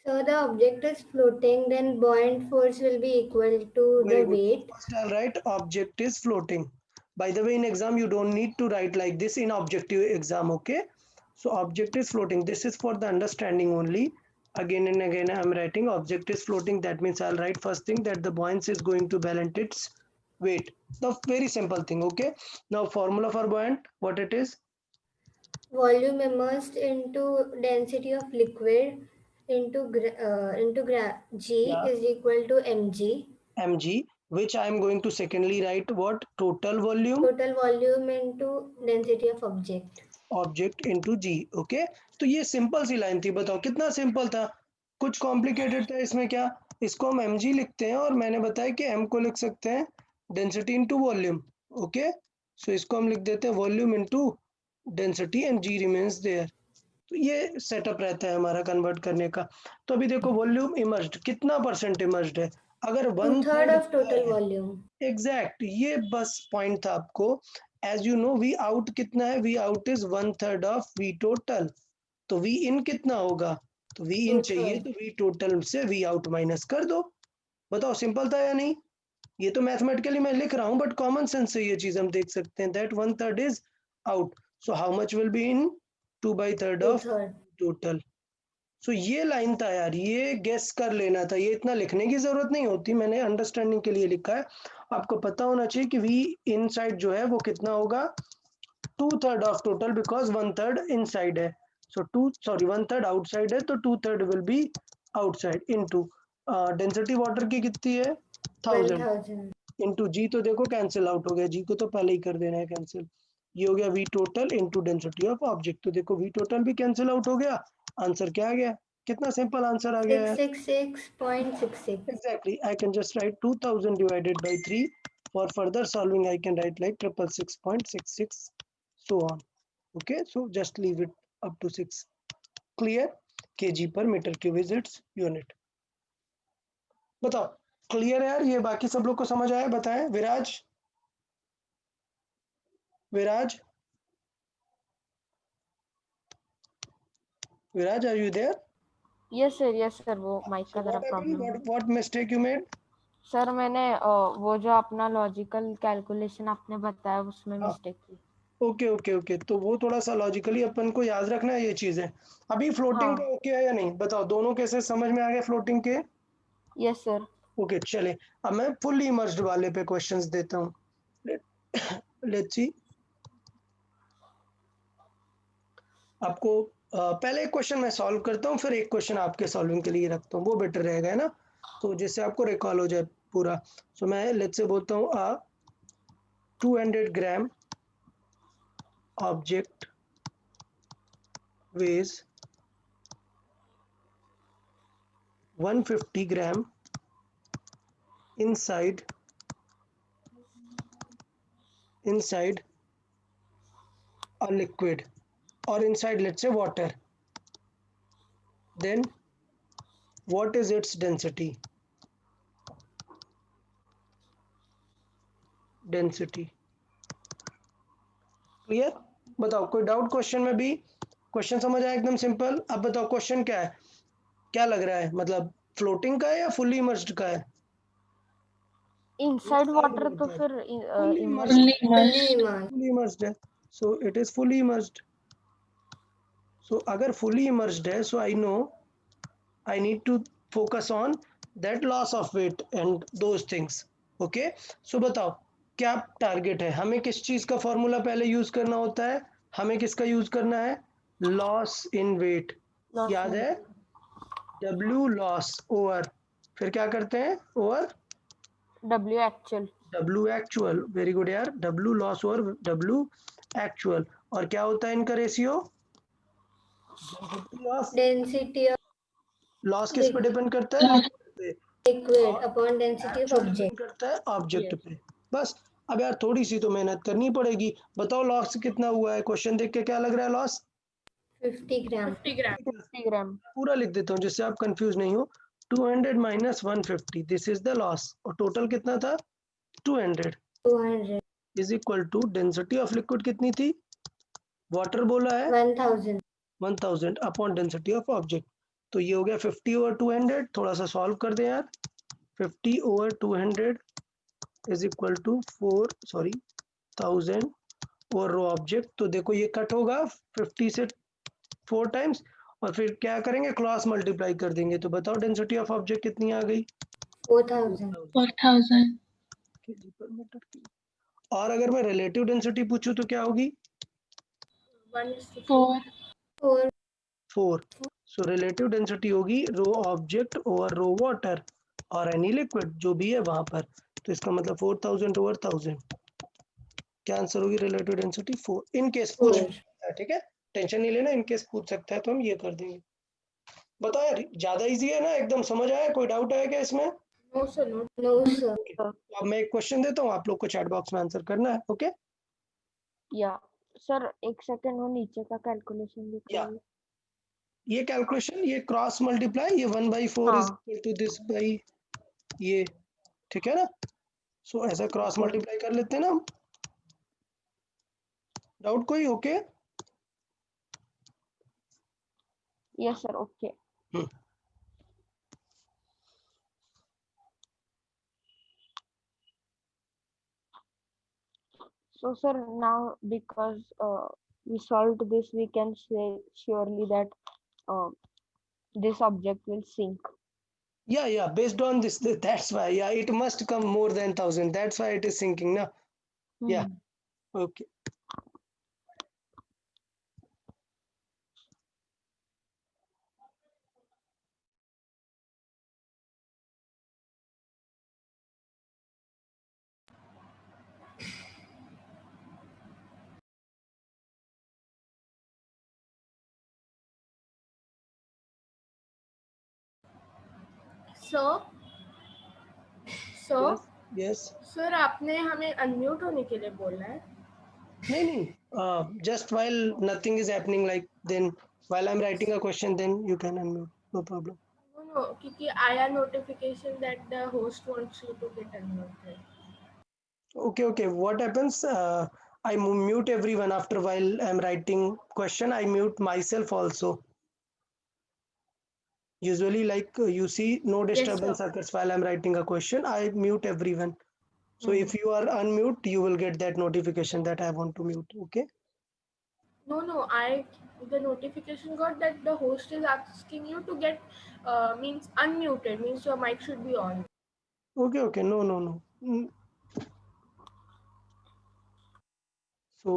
Speaker 3: So the object is floating, then buoyant force will be equal to the
Speaker 1: Very good.
Speaker 3: weight.
Speaker 1: First I'll write object is floating. By the way, in exam you don't need to write like this in objective exam. Okay, so object is floating. This is for the understanding only. Again and again I'm writing object is floating. That means I'll write first thing that the buoyancy is going to balance its weight. The very simple thing. Okay, now formula for buoyant, what it is?
Speaker 3: Volume immersed into density of liquid into G
Speaker 1: Yeah.
Speaker 3: is equal to mg.
Speaker 1: Mg, which I am going to secondly write what? Total volume
Speaker 3: Total volume into density of object.
Speaker 1: Object into G. Okay, तो ये simple सी line थी. बताओ कितना simple था, कुछ complicated था इसमें क्या? इसको हम mg लिखते हैं और मैंने बताया कि m को लिख सकते हैं density into volume. Okay, so इसको हम लिख देते हैं volume into density and g remains there. तो ये सेटअप रहता है हमारा कन्वर्ट करने का. तो अभी देखो वॉल्यूम इमर्ज्ड कितना परसेंट इमर्ज्ड है? अगर
Speaker 3: 2/3 of total volume.
Speaker 1: एग्जैक्ट, ये बस पॉइंट था आपको. As you know V out कितना है? V out is 1/3 of V total. तो वी इन कितना होगा? तो वी इन चाहिए तो वी टोटल से वी आउट माइनस कर दो. बताओ सिंपल था या नहीं? ये तो मैथमेटिकली मैं लिख रहा हूँ बट कॉमन सेंस से ये चीज हम देख सकते हैं that 1/3 is out. So how much will be in? 2/3 of
Speaker 3: 2/3.
Speaker 1: Total. So ये लाइन था यार, ये गेस कर लेना था, ये इतना लिखने की जरूरत नहीं होती, मैंने अंडरस्टैंडिंग के लिए लिखा है. आपको पता होना चाहिए कि वी इनसाइड जो है वो कितना होगा? 2/3 ऑफ टोटल बिकॉज 1/3 इनसाइड है. सो 1/3 आउटसाइड है तो 2/3 will be outside into density water की कितनी है? 1000
Speaker 3: 1000.
Speaker 1: इनटू जी. तो देखो कैंसिल आउट हो गया, जी को तो पहले ही कर देना है कैंसिल. ये हो गया V total into density of object. तो देखो वी टोटल भी कैंसिल आउट हो गया. आंसर क्या आ गया? कितना सिंपल आंसर आ गया है.
Speaker 3: 666.66.
Speaker 1: Exactly. I can just write 2000 divided by 3. For further solving, I can write like 666.66, so on. Okay, so just leave it up to 6. Clear? kg per meter cube is its unit. बताओ clear है यार? ये बाकी सब लोग को समझ आया? बताएं. विराज, Viraj, are you there?
Speaker 4: Yes sir वो माइक का जरा
Speaker 1: What
Speaker 4: प्रॉब्लम है.
Speaker 1: happened? What mistake you made?
Speaker 4: Sir मैंने वो जो अपना लॉजिकल कैलकुलेशन आपने बताया उसमें
Speaker 1: हाँ.
Speaker 4: मिस्टेक की.
Speaker 1: ओके, तो वो थोड़ा सा लॉजिकली अपन को याद रखना है ये चीजें. अभी फ्लोटिंग
Speaker 4: हाँ.
Speaker 1: का ओके है या नहीं? बताओ दोनों कैसे समझ में आ गए फ्लोटिंग के?
Speaker 4: Yes sir.
Speaker 1: ओके चले, अब मैं फुली इमर्ज्ड वाले पे क्वेश्चंस देता हूँ. Let's see. आपको पहले एक क्वेश्चन मैं सॉल्व करता हूँ, फिर एक क्वेश्चन आपके सॉल्विंग के लिए रखता हूँ, वो बेटर रहेगा है ना, तो जिससे आपको रिकॉल हो जाए पूरा. सो मैं लेट्स से बोलता हूँ 200 ग्राम object weighs 150 gram inside a liquid or inside let's say water. Then what is its density? Clear? बताओ कोई डाउट क्वेश्चन में भी? क्वेश्चन समझ आया? एकदम सिंपल. अब बताओ क्वेश्चन क्या है, क्या लग रहा है, मतलब फ्लोटिंग का है या फुली इमर्ज्ड का है?
Speaker 4: इनसाइड वाटर तो फिर
Speaker 1: fully immersed है. So it is fully immersed. So अगर fully immersed है, so I know I need to focus on that loss of weight and those things. Okay, so बताओ क्या target है, हमें किस चीज का फॉर्मूला पहले यूज करना होता है, हमें किसका यूज करना है, लॉस इन वेट,
Speaker 4: Loss
Speaker 1: याद
Speaker 4: in
Speaker 1: है, W लॉस ओवर, फिर क्या करते हैं, over
Speaker 4: W actual.
Speaker 1: W actual, very good यार, W loss over W actual, और क्या होता है इनका ratio, density of,
Speaker 3: Density of
Speaker 1: loss किस पे डिपेंड करता है, पे,
Speaker 3: liquid
Speaker 1: और
Speaker 3: upon density of
Speaker 1: actual
Speaker 3: object.
Speaker 1: Depend करता है ऑब्जेक्ट पे। बस, अब यार थोड़ी सी तो मेहनत करनी पड़ेगी, बताओ लॉस कितना हुआ है, क्वेश्चन देख के क्या लग रहा है लॉस,
Speaker 3: 50 gram.
Speaker 2: 50 ग्राम।
Speaker 4: 50 gram.
Speaker 1: पूरा लिख देता हूँ जिससे आप कंफ्यूज नहीं हो, 200 minus 150, this is the loss, और टोटल कितना था 200,
Speaker 3: 200.
Speaker 1: Is equal to density of liquid कितनी थी, वाटर बोला है
Speaker 3: 1000.
Speaker 1: 1000 अपॉन डेंसिटी ऑफ ऑब्जेक्ट, तो ये हो गया 50 ओवर 200, थोड़ा सा सॉल्व कर दें यार, 50 ओवर 200 इज इक्वल टू 1000 और रो ऑब्जेक्ट, तो देखो ये कट होगा 50 से 4 टाइम्स, और फिर क्या करेंगे, क्रॉस मल्टीप्लाई कर देंगे, तो बताओ डेंसिटी ऑफ ऑब्जेक्ट कितनी आ गई,
Speaker 3: 4000.
Speaker 7: 4000.
Speaker 1: केजी पर मीटर क्यूब। और अगर मैं रिलेटिव डेंसिटी पूछूं तो क्या होगी,
Speaker 7: 4.
Speaker 3: 4.
Speaker 1: 4, सो रिलेटिव डेंसिटी होगी रो ऑब्जेक्ट ओवर रो वाटर और एनी लिक्विड जो भी है वहां पर, तो इसका मतलब 4000 ओवर 1000, क्या आंसर होगी रिलेटिव डेंसिटी 4, इन केस पूछ
Speaker 3: 4.
Speaker 1: सकता है, ठीक है, टेंशन नहीं लेना, इन केस पूछ सकता है तो हम ये कर देंगे। बताओ यार ज्यादा इजी है ना, एकदम समझ आया, कोई डाउट है क्या इसमें,
Speaker 2: no sir, no.
Speaker 3: No, sir.
Speaker 1: तो अब मैं एक क्वेश्चन देता हूँ, आप लोग को चैट बॉक्स में आंसर करना है, ओके,
Speaker 4: Yeah. सर एक सेकंड वो नीचे का कैलकुलेशन भी
Speaker 1: या
Speaker 4: करिए.
Speaker 1: ये कैलकुलेशन, ये क्रॉस मल्टीप्लाई, ये 1/4 इज
Speaker 4: हाँ.
Speaker 1: इक्वल टू दिस बाई ये, ठीक है ना, सो ऐसा क्रॉस
Speaker 4: Okay.
Speaker 1: मल्टीप्लाई कर लेते हैं ना हम, डाउट कोई, okay,
Speaker 4: Yes sir. Okay.
Speaker 1: Hmm,
Speaker 4: So sir, now because we solved this, we can say surely that uh, this object will sink.
Speaker 1: yeah, based on this, that's why, yeah, it must come more than 1000, that's why it is sinking na, yeah,
Speaker 4: Hmm.
Speaker 1: okay.
Speaker 2: Sir, sir,
Speaker 1: Yes, yes,
Speaker 2: sir आपने हमें unmute होने के लिए बोला है।
Speaker 1: नहीं, just while nothing is happening, like then while I'm writing a question, then you can unmute, no problem.
Speaker 2: No no, क्योंकि आया notification that the host wants you to get unmuted.
Speaker 1: Okay, what happens, I mute everyone after while I'm writing question, I mute myself also, usually like you see no
Speaker 2: Yes,
Speaker 1: disturbance
Speaker 2: sir.
Speaker 1: occurs while I'm writing a question, I mute everyone, so
Speaker 4: Hmm.
Speaker 1: if you are unmute you will get that notification that I want to mute, okay.
Speaker 2: No, no, the notification got that the host is asking you to get means unmuted, means your mic should be on.
Speaker 1: Okay, no. So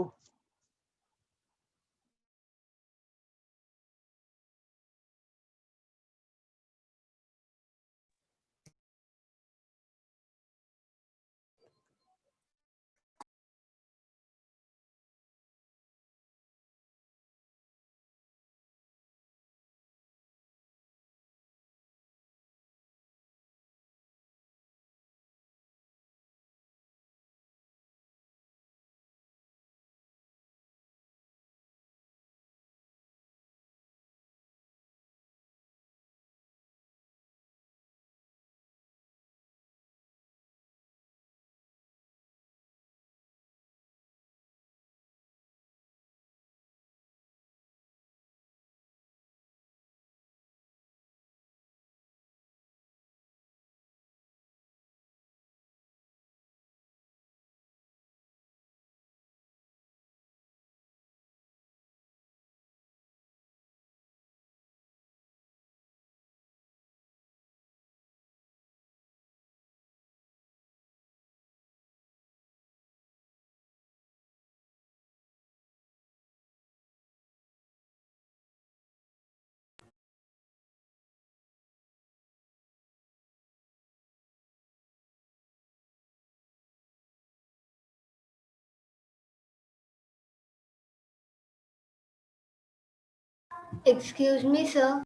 Speaker 3: Excuse me, sir.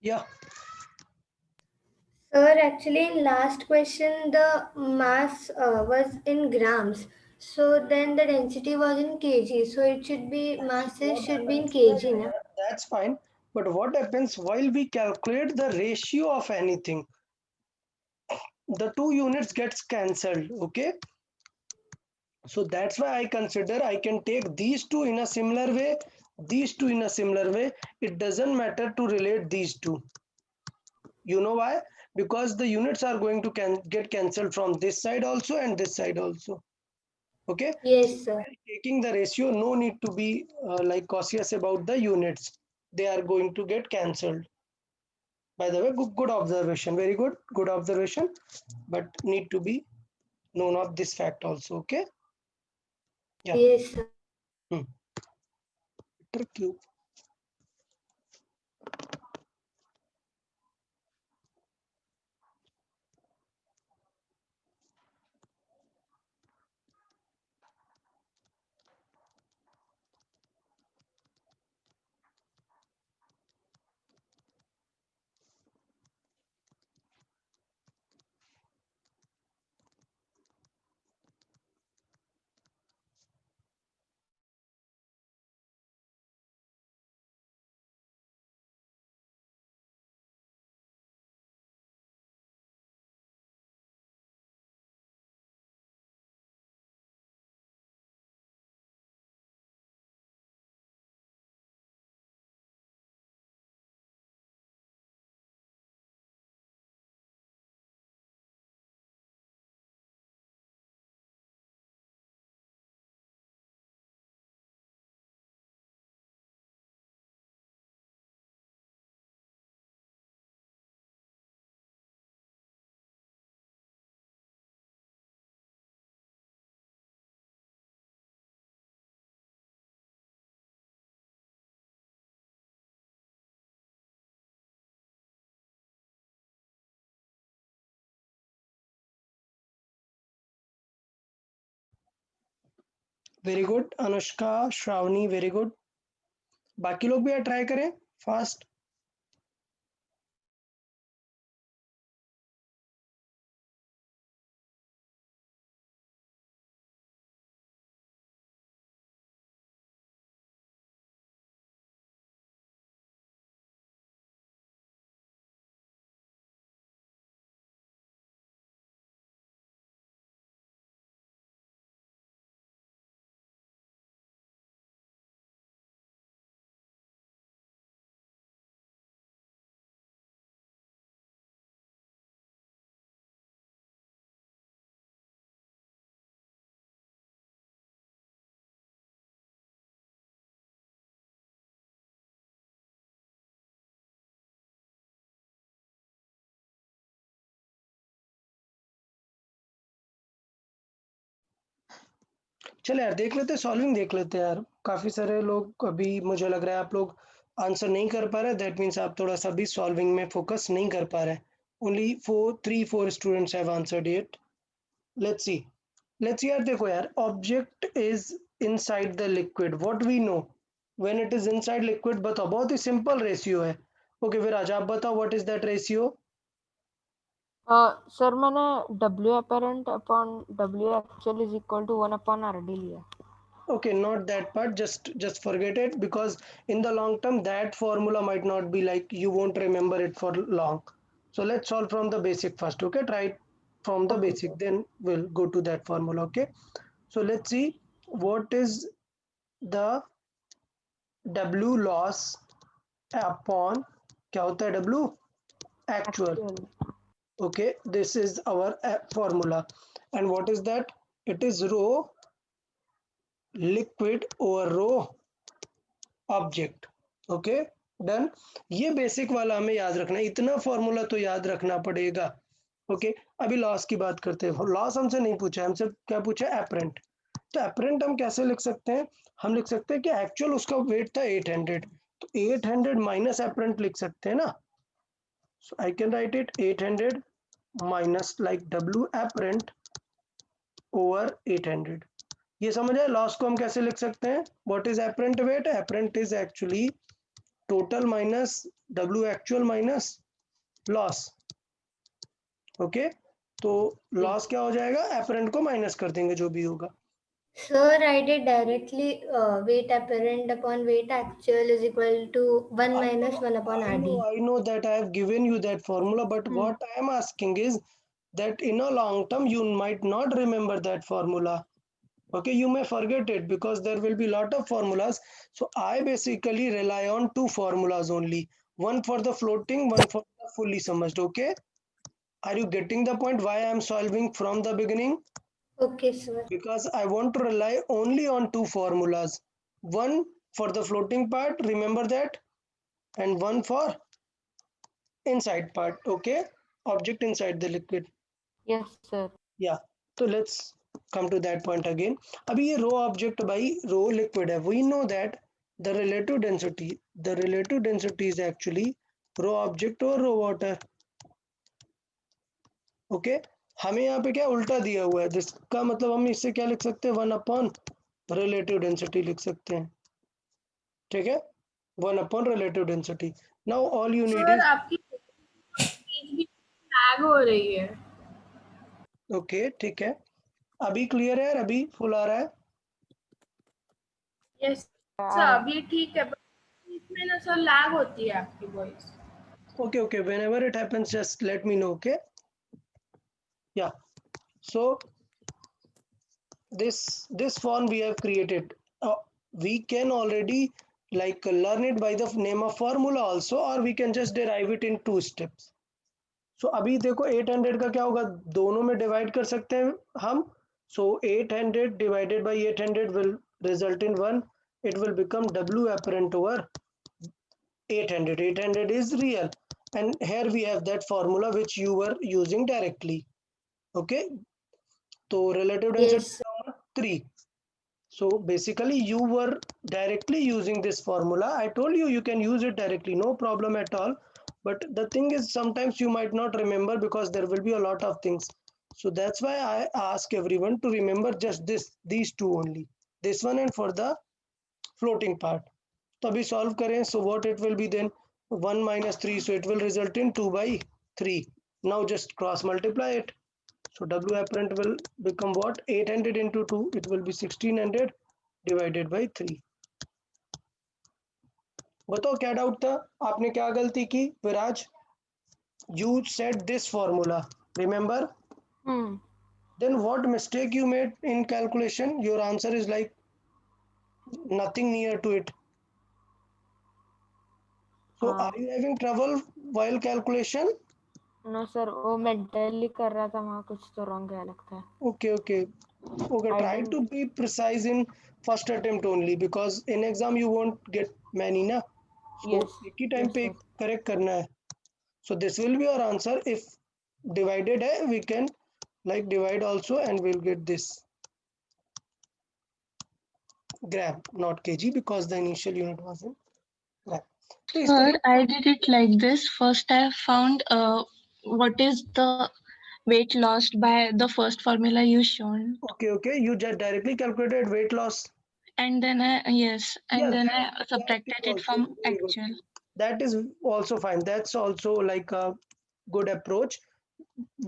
Speaker 1: Yeah.
Speaker 3: Sir, actually, in last question, the mass was in grams. So then the density was in kg. So it should be, masses
Speaker 1: What
Speaker 3: should be in
Speaker 1: happens?
Speaker 3: kg, na?
Speaker 1: That's fine. But what happens while we calculate the ratio of anything? The two units gets cancelled. Okay. So that's why I consider I can take these two in a similar way, these two in a similar way. It doesn't matter to relate these two. You know why? Because the units are going to get cancelled from this side also and this side also. Okay.
Speaker 3: Yes, sir.
Speaker 1: Taking the ratio, no need to be like cautious about the units. They are going to get cancelled. By the way, good observation. Very good observation. But need to be known of this fact also. Okay. Yeah.
Speaker 3: Yes, sir.
Speaker 1: Hmm. Cube. Very good Anushka Shravani very good बाकी लोग भी try करें fast चले यार देख लेते solving देख लेते हैं यार काफी सारे लोग अभी मुझे लग रहा है आप लोग आंसर नहीं कर पा रहे दैट मीन्स आप थोड़ा सा भी सॉल्विंग में फोकस नहीं कर पा रहे only 4 students have answered it let's see यार देखो यार object is inside the liquid what we know when it is inside liquid बताओ बहुत ही सिंपल रेशियो है ओके विराज आप बताओ what is that ratio
Speaker 4: sir मैंने W apparent upon W actual is equal to 1 upon RD लिया.
Speaker 1: Okay, not that part, just forget it because in the long term that formula might not be like you won't remember it for long. So let's solve from the basic first. Okay, try it from the
Speaker 4: Okay,
Speaker 1: basic,
Speaker 4: sir.
Speaker 1: then we'll go to that formula. Okay, so let's see what is the W loss upon क्या होता है W actual.
Speaker 4: Actual.
Speaker 1: Okay, this is our formula, and what is that? It is rho liquid over rho object okay done ये basic वाला हमें याद रखना है इतना फॉर्मूला तो याद रखना पड़ेगा ओके अभी लॉस की बात करते हैं लॉस हमसे नहीं पूछा हमसे क्या पूछा एपरेंट तो एपरेंट हम कैसे लिख सकते हैं हम लिख सकते हैं कि एक्चुअल उसका वेट था 800 तो 800 माइनस एपरेंट लिख सकते हैं ना so I can write it 800 minus like W apparent over 800 ये समझ आए? लॉस को हम कैसे लिख सकते हैं? What is apparent wait? Apparent is actually total minus W actual minus loss. Okay, तो लॉस क्या हो जाएगा? एपरेंट को माइनस कर देंगे जो भी होगा।
Speaker 3: Sir, I did directly weight apparent upon weight actual is equal to 1 minus 1 upon RD.
Speaker 1: I know that I have given you that formula, but what I am asking is that in a long term you might not remember that formula. Okay, you may forget it because there will be lot of formulas. So I basically rely on two formulas only, one for the floating, one for the fully submerged. Okay, are you getting the point why I am solving from the beginning?
Speaker 3: Okay, sir.
Speaker 1: Because I want to rely only on two formulas, one for the floating part, remember that, and one for inside part. Okay, object inside the liquid.
Speaker 4: Yes, sir.
Speaker 1: Yeah, so let's come to that point again. अभी ये rho object by rho liquid है, we know that the relative density is actually rho object और rho water. Okay, हमें यहाँ पे क्या उल्टा दिया हुआ है, जिसका मतलब हम इससे क्या लिख सकते हैं? 1 अपॉन रिलेटिव डेंसिटी लिख सकते हैं. ठीक है, 1 upon relative density. Now all you need
Speaker 2: sir
Speaker 1: is
Speaker 2: आपकी स्पीच भी लैग हो रही है.
Speaker 1: ओके, ठीक है, अभी क्लियर है? अभी फुल आ रहा है?
Speaker 2: यस सर, अभी ठीक है, बट इसमें ना सर लैग होती है आपकी voice.
Speaker 1: Okay, okay, whenever it happens just let me know. Okay, yeah, so this form we have created, we can already like learn it by the name of formula also, or we can just derive it in two steps. So अभी देखो 800 का क्या होगा, दोनों में divide कर सकते हैं हम. So 800 divided by 800 will result in 1. It will become W apparent over 800. 800 is real, and here we have that formula which you were using directly. Okay, so relative density
Speaker 3: Yes.
Speaker 1: 3. So basically you were directly using this formula. I told you you can use it directly, no problem at all. But the thing is sometimes you might not remember because there will be a lot of things. So that's why I ask everyone to remember just these two only, this one and for the floating part. तो अभी solve करें. So what it will be then? 1 minus 3, so it will result in 2 by 3. Now just cross multiply it. So W apparent will become what? 800 into 2, it will be 1600 divided by 3. बताओ क्या doubt था? आपने क्या गलती की विराज? You said this formula, remember? Then what mistake you made in calculation? Your answer is like nothing near to it. So are you having trouble while calculation?
Speaker 4: No sir, वो mentally कर रहा था, वहाँ कुछ तो रॉन्ग गया लगता है.
Speaker 1: Okay, okay. Okay,
Speaker 4: I
Speaker 1: try
Speaker 4: didn't-
Speaker 1: to be precise in first attempt only, because in exam you won't get many na. So
Speaker 4: Yes,
Speaker 1: एक ही टाइम
Speaker 4: yes,
Speaker 1: पे
Speaker 4: sir.
Speaker 1: करेक्ट करना है. So this will be our answer. If divided है, we can like divide also and we'll get this gram, not kg, because the initial unit was in gram. तो इस
Speaker 7: Sir,
Speaker 1: तरह
Speaker 7: I did it like this. First, I found what is the weight lost by the first formula you shown,
Speaker 1: okay, you just directly calculated weight loss.
Speaker 7: and then
Speaker 1: Yes,
Speaker 7: I
Speaker 1: that
Speaker 7: subtracted
Speaker 1: is
Speaker 7: it
Speaker 1: also
Speaker 7: from
Speaker 1: very good.
Speaker 7: actual.
Speaker 1: That is also fine. That's also like a good approach.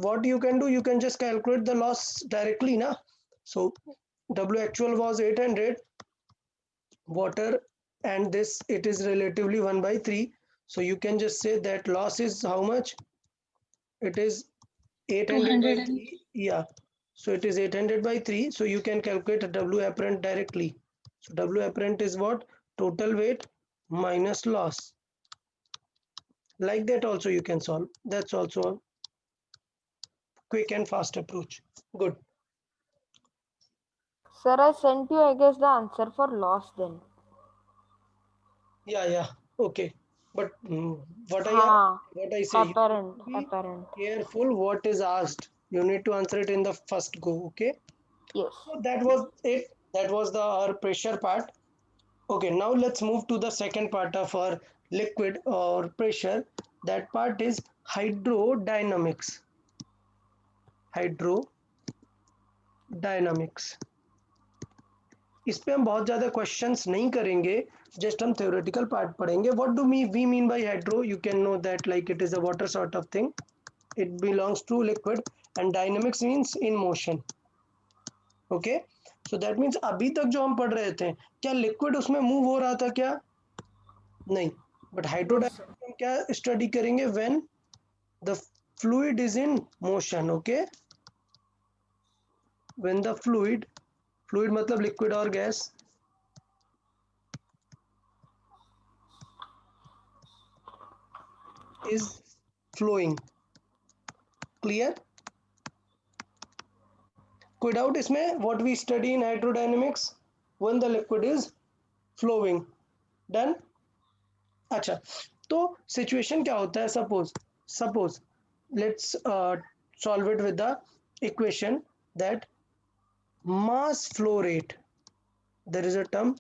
Speaker 1: What you can do, you can just calculate the loss directly na. So W actual was 800 water, and this it is relatively 1 by 3. So you can just say that loss is how much? It is 800 by
Speaker 7: 200 and
Speaker 1: 3. Yeah, so it is 800 by 3. So you can calculate W apparent directly. So W apparent is what? Total weight minus loss. Like that also you can solve. That's also a quick and fast approach. Good.
Speaker 4: Sir, I sent you, I guess, the answer for loss then.
Speaker 1: Yeah, okay. But what I say,
Speaker 4: Apparent.
Speaker 1: be careful what is asked. You need to answer it in the first go. Okay.
Speaker 4: Yes.
Speaker 1: So that was it. That was the our pressure part. Okay. Now let's move to the second part of our liquid or pressure. That part is hydrodynamics. Hydrodynamics. इस पे हम बहुत ज़्यादा questions नहीं करेंगे, just हम theoretical part पढ़ेंगे. What do we mean by hydro? You can know that like it is a water sort of thing. It belongs to liquid and dynamics means in motion. Okay, so that means अभी तक जो हम पढ़ रहे थे, क्या liquid उसमें move हो रहा था क्या? नहीं. But
Speaker 2: No, sir.
Speaker 1: हाइड्रोडायनेमिक्स हम क्या स्टडी करेंगे? When the fluid is in motion. Okay, when the fluid मतलब लिक्विड और गैस, is flowing. क्लियर? कोई डाउट इसमें? What we study in hydrodynamics? When the liquid is flowing. Done. अच्छा, तो situation क्या होता है? Suppose let's solve it with the equation that mass flow rate, there is a term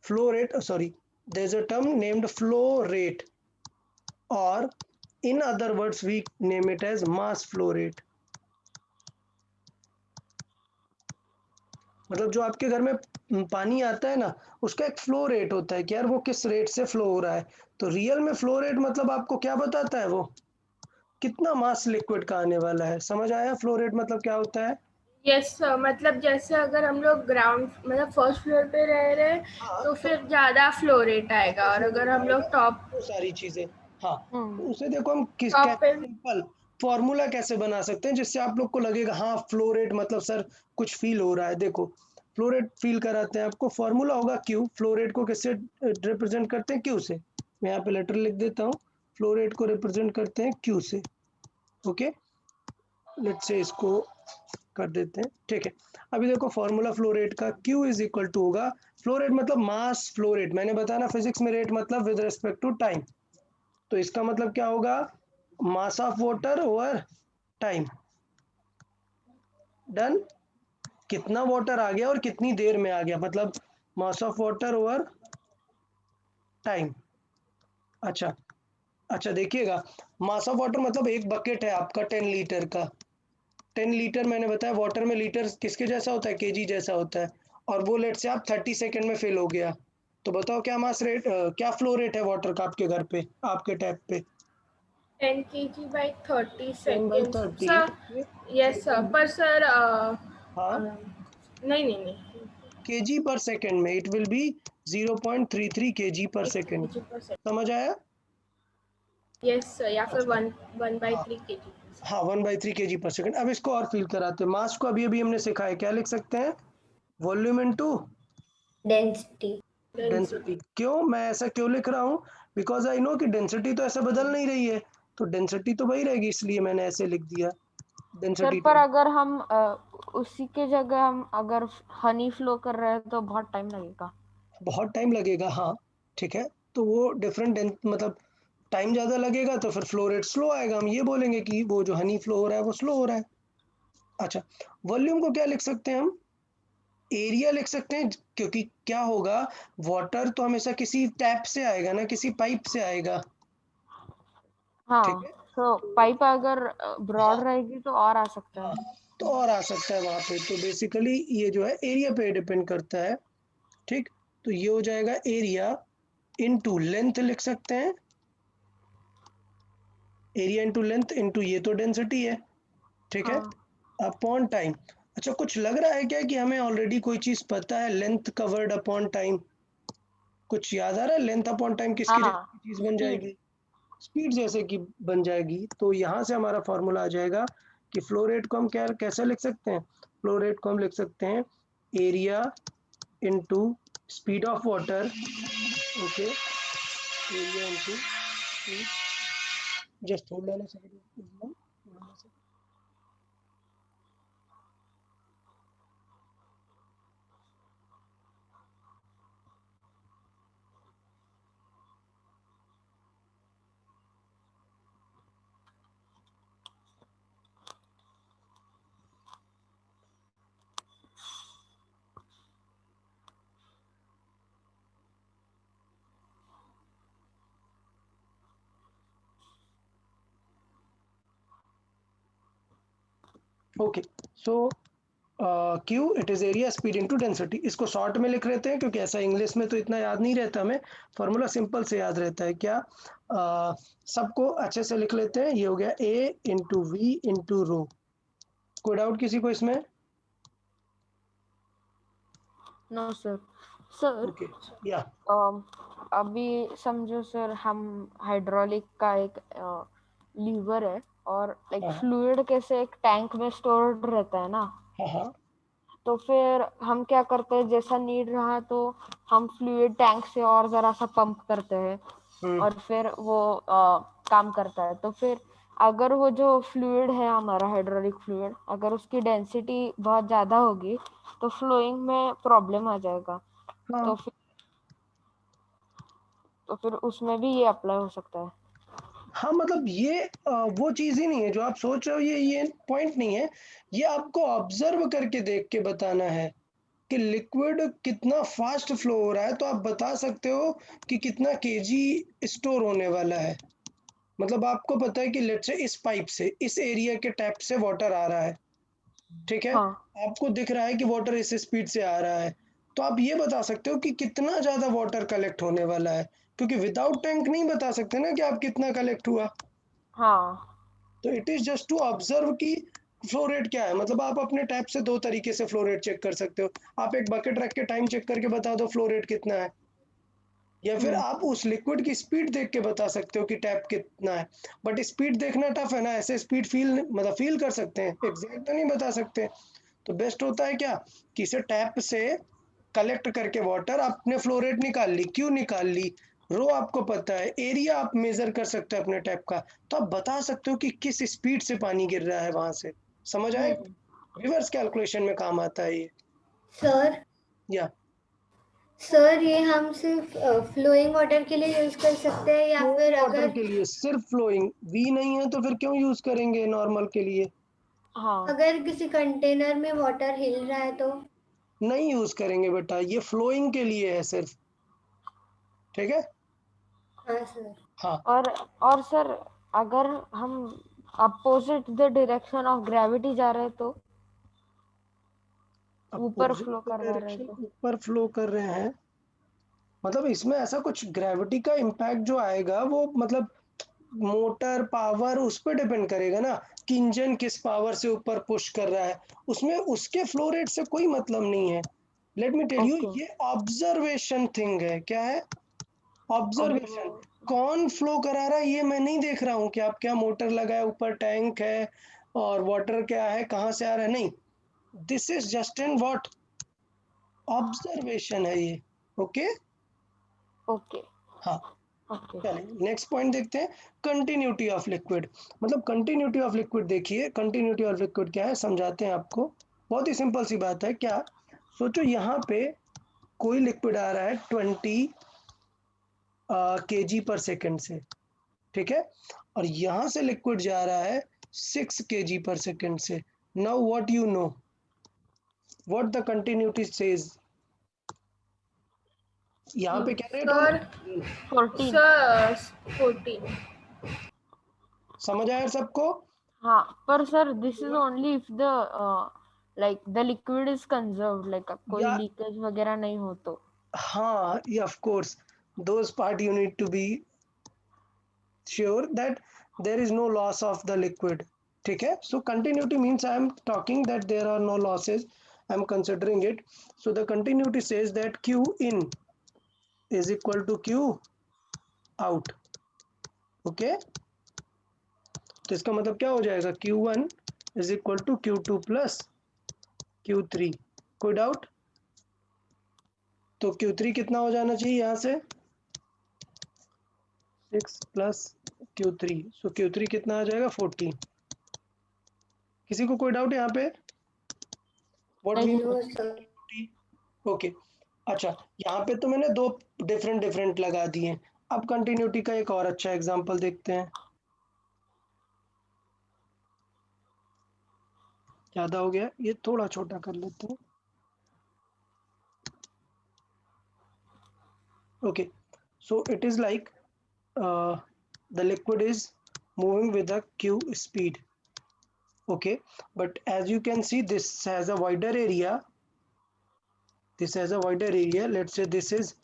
Speaker 1: flow rate, there is a term named flow rate, or in other words we name it as mass flow rate. मतलब जो आपके घर में पानी आता है ना, उसका एक फ्लो रेट होता है कि यार वो किस रेट से फ्लो हो रहा है. तो रियल में फ्लो रेट मतलब आपको क्या बताता है? वो कितना मास लिक्विड का आने वाला है. समझ आया फ्लो रेट मतलब क्या होता है?
Speaker 2: यस सर, मतलब जैसे अगर हम लोग ग्राउंड मतलब फर्स्ट फ्लोर पे रह रहे हैं
Speaker 1: हाँ,
Speaker 2: तो फिर ज्यादा फ्लो रेट आएगा, और अगर हम लोग टॉप
Speaker 1: वो सारी चीजें. हाँ, तो उसे देखो हम
Speaker 2: टॉप पे
Speaker 1: सिंपल फॉर्मूला कैसे बना सकते हैं जिससे आप लोग को लगेगा हाँ फ्लो रेट मतलब सर कुछ फील हो रहा है. देखो फ्लो रेट फील कराते हैं आपको. फॉर्मूला होगा क्यू. फ्लो रेट को किससे रिप्रेजेंट करते हैं? क्यू से. मैं यहाँ पे लेटर लिख देता हूँ. फ्लो रेट को रिप्रेजेंट करते हैं क्यू से. ओके, लेट्स से इसको कर देते हैं. ठीक है, अभी देखो फॉर्मूला फ्लो रेट का Q इज इक्वल टू होगा, फ्लो रेट मतलब मास फ्लो रेट. मैंने बताया ना फिजिक्स में रेट मतलब विद रिस्पेक्ट टू टाइम. तो इसका मतलब क्या होगा? Mass of water over time. Done. कितना वाटर आ गया और कितनी देर में आ गया, मतलब mass of water over time. अच्छा, अच्छा देखिएगा, मास ऑफ वाटर मतलब एक बकेट है आपका 10 लीटर का. 10 लीटर मैंने बताया वाटर में लीटर किसके जैसा होता है? केजी जैसा होता है. और वो लेट से आप 30 सेकेंड में फिल हो गया. तो बताओ क्या मास रेट क्या फ्लो रेट है वाटर का आपके घर पे, आपके टैप पे?
Speaker 2: 10 kg by 30
Speaker 1: 10/30.
Speaker 2: seconds sir. Yes sir, पर सर
Speaker 1: हाँ,
Speaker 2: नहीं नहीं नहीं,
Speaker 1: केजी पर सेकेंड में इट विल बी 0.33 केजी पर सेकेंड.
Speaker 2: kg per second.
Speaker 1: समझ आया?
Speaker 2: यस सर, या फिर
Speaker 1: अच्छा,
Speaker 2: 1/3 kg.
Speaker 1: हाँ 1/3 केजी पर सेकेंड. अब इसको और फील कराते हैं. मास को अभी अभी हमने सीखा है, क्या लिख सकते हैं? Volume into
Speaker 3: Density.
Speaker 1: डेंसिटी. क्यों मैं ऐसा क्यों लिख रहा हूँ? बिकॉज आई नो कि डेंसिटी तो ऐसे बदल नहीं रही है, तो डेंसिटी तो वही रहेगी, इसलिए मैंने ऐसे लिख दिया
Speaker 4: सर
Speaker 1: डेंसिटी.
Speaker 4: पर अगर हम उसी के जगह हम अगर हनी फ्लो कर रहे हैं तो बहुत टाइम लगेगा.
Speaker 1: बहुत टाइम लगेगा, हाँ ठीक है. तो वो डिफरेंट मतलब टाइम ज़्यादा लगेगा तो फिर फ्लो रेट स्लो आएगा. हम ये बोलेंगे कि वो जो हनी फ्लो हो रहा है वो स्लो हो रहा है. अच्छा, वॉल्यूम को क्या लिख सकते हैं हम? एरिया लिख सकते हैं. क्योंकि क्या होगा, वाटर तो हमेशा किसी टैप से आएगा ना, किसी पाइप से आएगा. ठीक
Speaker 4: हाँ,
Speaker 1: है,
Speaker 4: तो पाइप अगर ब्रॉड
Speaker 1: हाँ
Speaker 4: रहेगी तो और आ सकता
Speaker 1: हाँ,
Speaker 4: है.
Speaker 1: तो और आ सकता है वहां पे. तो बेसिकली ये जो है एरिया पे डिपेंड करता है. ठीक, तो ये हो जाएगा एरिया इनटू लेंथ लिख सकते हैं. एरिया इनटू लेंथ इनटू ये तो डेंसिटी है. ठीक है,
Speaker 4: हाँ
Speaker 1: अपॉन टाइम. अच्छा, कुछ लग रहा है क्या कि हमें ऑलरेडी कोई चीज पता है? Length covered upon time. कुछ याद आ रहा है? लेंथ अपॉन टाइम किसकी
Speaker 4: हाँ,
Speaker 1: जैसी चीज बन
Speaker 4: स्पीड.
Speaker 1: जाएगी? स्पीड जैसे कि बन जाएगी. तो यहाँ से हमारा फॉर्मूला आ जाएगा कि फ्लो रेट को हम क्या कैसे लिख सकते हैं? फ्लो रेट को हम लिख सकते हैं area into speed of water. Okay, area into speed. Just hold on a second. Okay, so Q it is area speed into density. इसको शॉर्ट में लिख लेते हैं क्योंकि ऐसा इंग्लिश में तो इतना याद नहीं रहता हमें, फॉर्मूला सिंपल से याद रहता है। क्या सबको अच्छे से लिख लेते हैं। ये हो गया ए इंटू वी इंटू रो। कोई डाउट किसी को इसमें?
Speaker 4: No sir. सर
Speaker 1: ओके या
Speaker 4: अभी समझो सर, हम हाइड्रोलिक का एक लीवर है और लाइक
Speaker 1: हाँ
Speaker 4: फ्लूइड कैसे एक टैंक में स्टोर्ड रहता है ना,
Speaker 1: हाँ हाँ
Speaker 4: तो फिर हम क्या करते हैं, जैसा नीड रहा तो हम फ्लूइड टैंक से और जरा सा पंप करते हैं
Speaker 1: हम्म
Speaker 4: और फिर वो काम करता है। तो फिर अगर वो जो फ्लूइड है हमारा हाइड्रोलिक फ्लूइड, अगर उसकी डेंसिटी बहुत ज्यादा होगी तो फ्लोइंग में प्रॉब्लम आ जाएगा।
Speaker 1: हाँ
Speaker 4: तो फिर उसमें भी ये अप्लाई हो सकता है।
Speaker 1: हाँ, मतलब ये वो चीज़ ही नहीं है जो आप सोच रहे हो, ये पॉइंट नहीं है। ये आपको ऑब्जर्व करके देख के बताना है कि लिक्विड कितना फास्ट फ्लो हो रहा है, तो आप बता सकते हो कि कितना केजी स्टोर होने वाला है। मतलब आपको पता है कि लेट्स से इस पाइप से, इस एरिया के टैप से वाटर आ रहा है, ठीक है?
Speaker 4: हाँ
Speaker 1: आपको दिख रहा है कि वाटर इस स्पीड से आ रहा है, तो आप ये बता सकते हो कि कितना ज़्यादा वाटर कलेक्ट होने वाला है, क्योंकि विदाउट टैंक नहीं बता सकते ना कि आप कितना कलेक्ट हुआ।
Speaker 4: हाँ
Speaker 1: तो it is just to observe कि फ्लो रेट क्या है। मतलब आप अपने टैप से दो तरीके से फ्लो रेट चेक कर सकते हो। आप एक बकेट रख के टाइम चेक करके बता दो फ्लो रेट कितना है, या फिर आप उस लिक्विड की स्पीड देख के बता सकते हो कि टैप कितना है। बट स्पीड देखना टफ है ना, ऐसे स्पीड फील मतलब फील कर सकते हैं, एग्जैक्ट तो नहीं बता सकते। तो बेस्ट होता है क्या कि इसे टैप से कलेक्ट करके वाटर आपने फ्लो रेट निकाल ली, क्यू निकाल ली, रो आपको पता है, एरिया आप मेजर कर सकते हो अपने टैप का, तो आप बता सकते हो कि किस स्पीड से पानी गिर रहा है वहां से। समझ आए? रिवर्स कैलकुलेशन में काम आता है ये।
Speaker 3: सर
Speaker 1: या
Speaker 3: सर ये हम सिर्फ फ्लोइंग वाटर के लिए यूज कर सकते हैं या फिर
Speaker 1: फ्लोइंग वाटर
Speaker 3: अगर
Speaker 1: के लिए सिर्फ फ्लोइंग, वी नहीं है तो फिर क्यों यूज करेंगे नॉर्मल के लिए?
Speaker 4: हाँ
Speaker 3: अगर किसी कंटेनर में वाटर हिल रहा है तो?
Speaker 1: नहीं यूज करेंगे बेटा, ये फ्लोइंग के लिए है सिर्फ, ठीक है?
Speaker 3: हाँ सर।
Speaker 1: हाँ,
Speaker 4: और सर, अगर हम opposite the direction of gravity जा रहे हैं तो ऊपर
Speaker 1: अपोजिट
Speaker 4: फ्लो करवा रहे हैं
Speaker 1: डायरेक्शन
Speaker 4: तो?
Speaker 1: ऊपर फ्लो कर रहे हैं, मतलब इसमें ऐसा कुछ ग्रेविटी का इम्पैक्ट जो आएगा वो मतलब मोटर पावर उस पर डिपेंड करेगा ना कि इंजन किस पावर से ऊपर पुश कर रहा है, उसमें उसके फ्लो रेट से कोई मतलब नहीं है। Let me tell you,
Speaker 4: okay
Speaker 1: ये ऑब्जर्वेशन थिंग है। क्या है? ऑब्जर्वेशन।
Speaker 4: ओके
Speaker 1: कौन फ्लो करा रहा है ये मैं नहीं देख रहा हूँ कि आप क्या मोटर लगा है, ऊपर टैंक है और वाटर क्या है, कहाँ से आ रहा है, नहीं। This is just an what, observation है ये। ओके
Speaker 4: ओके
Speaker 1: हाँ,
Speaker 4: ओके
Speaker 1: चलिए नेक्स्ट पॉइंट देखते हैं। Continuity of liquid. मतलब कंटिन्यूटी ऑफ लिक्विड देखिए, कंटिन्यूटी ऑफ लिक्विड क्या है समझाते हैं आपको। बहुत ही सिंपल सी बात है। क्या सोचो, यहाँ पे कोई लिक्विड आ रहा है 20 kg पर सेकेंड से, ठीक है? और यहाँ से लिक्विड जा रहा है 6 kg पर सेकेंड से। Now what you know, what the continuity says, यहाँ पे क्या रेट होना
Speaker 2: सर
Speaker 1: है?
Speaker 4: 14।
Speaker 2: सर 14।
Speaker 1: समझ आया सबको?
Speaker 4: हाँ पर sir, this is only if the like the liquid is conserved, like कोई
Speaker 1: या
Speaker 4: लीकेज वगैरह नहीं हो तो।
Speaker 1: हाँ, yeah, of course, those part you need to be sure that there is no loss of the liquid, ठीक है? So continuity means I am talking that there are no losses, I am considering it. So the continuity says that Q in is equal to Q out, okay? तो इसका मतलब क्या हो जाएगा, Q1 is equal to Q2 plus Q3। कोई doubt? तो Q3 कितना हो जाना चाहिए यहाँ से, 6 प्लस Q3, सो Q3 कितना आ जाएगा, 14। किसी को कोई डाउट यहाँ पे? What we
Speaker 3: know sir.
Speaker 1: Okay. अच्छा, यहाँ पे तो मैंने दो डिफरेंट डिफरेंट लगा दिए। अब कंटिन्यूटी का एक और अच्छा एग्जांपल देखते हैं। ज्यादा हो गया, ये थोड़ा छोटा कर लेते हैं। Okay, so it is like the liquid is moving with the Q speed, Okay, but as you can see, this has a wider area. This has a wider area. Let's say this is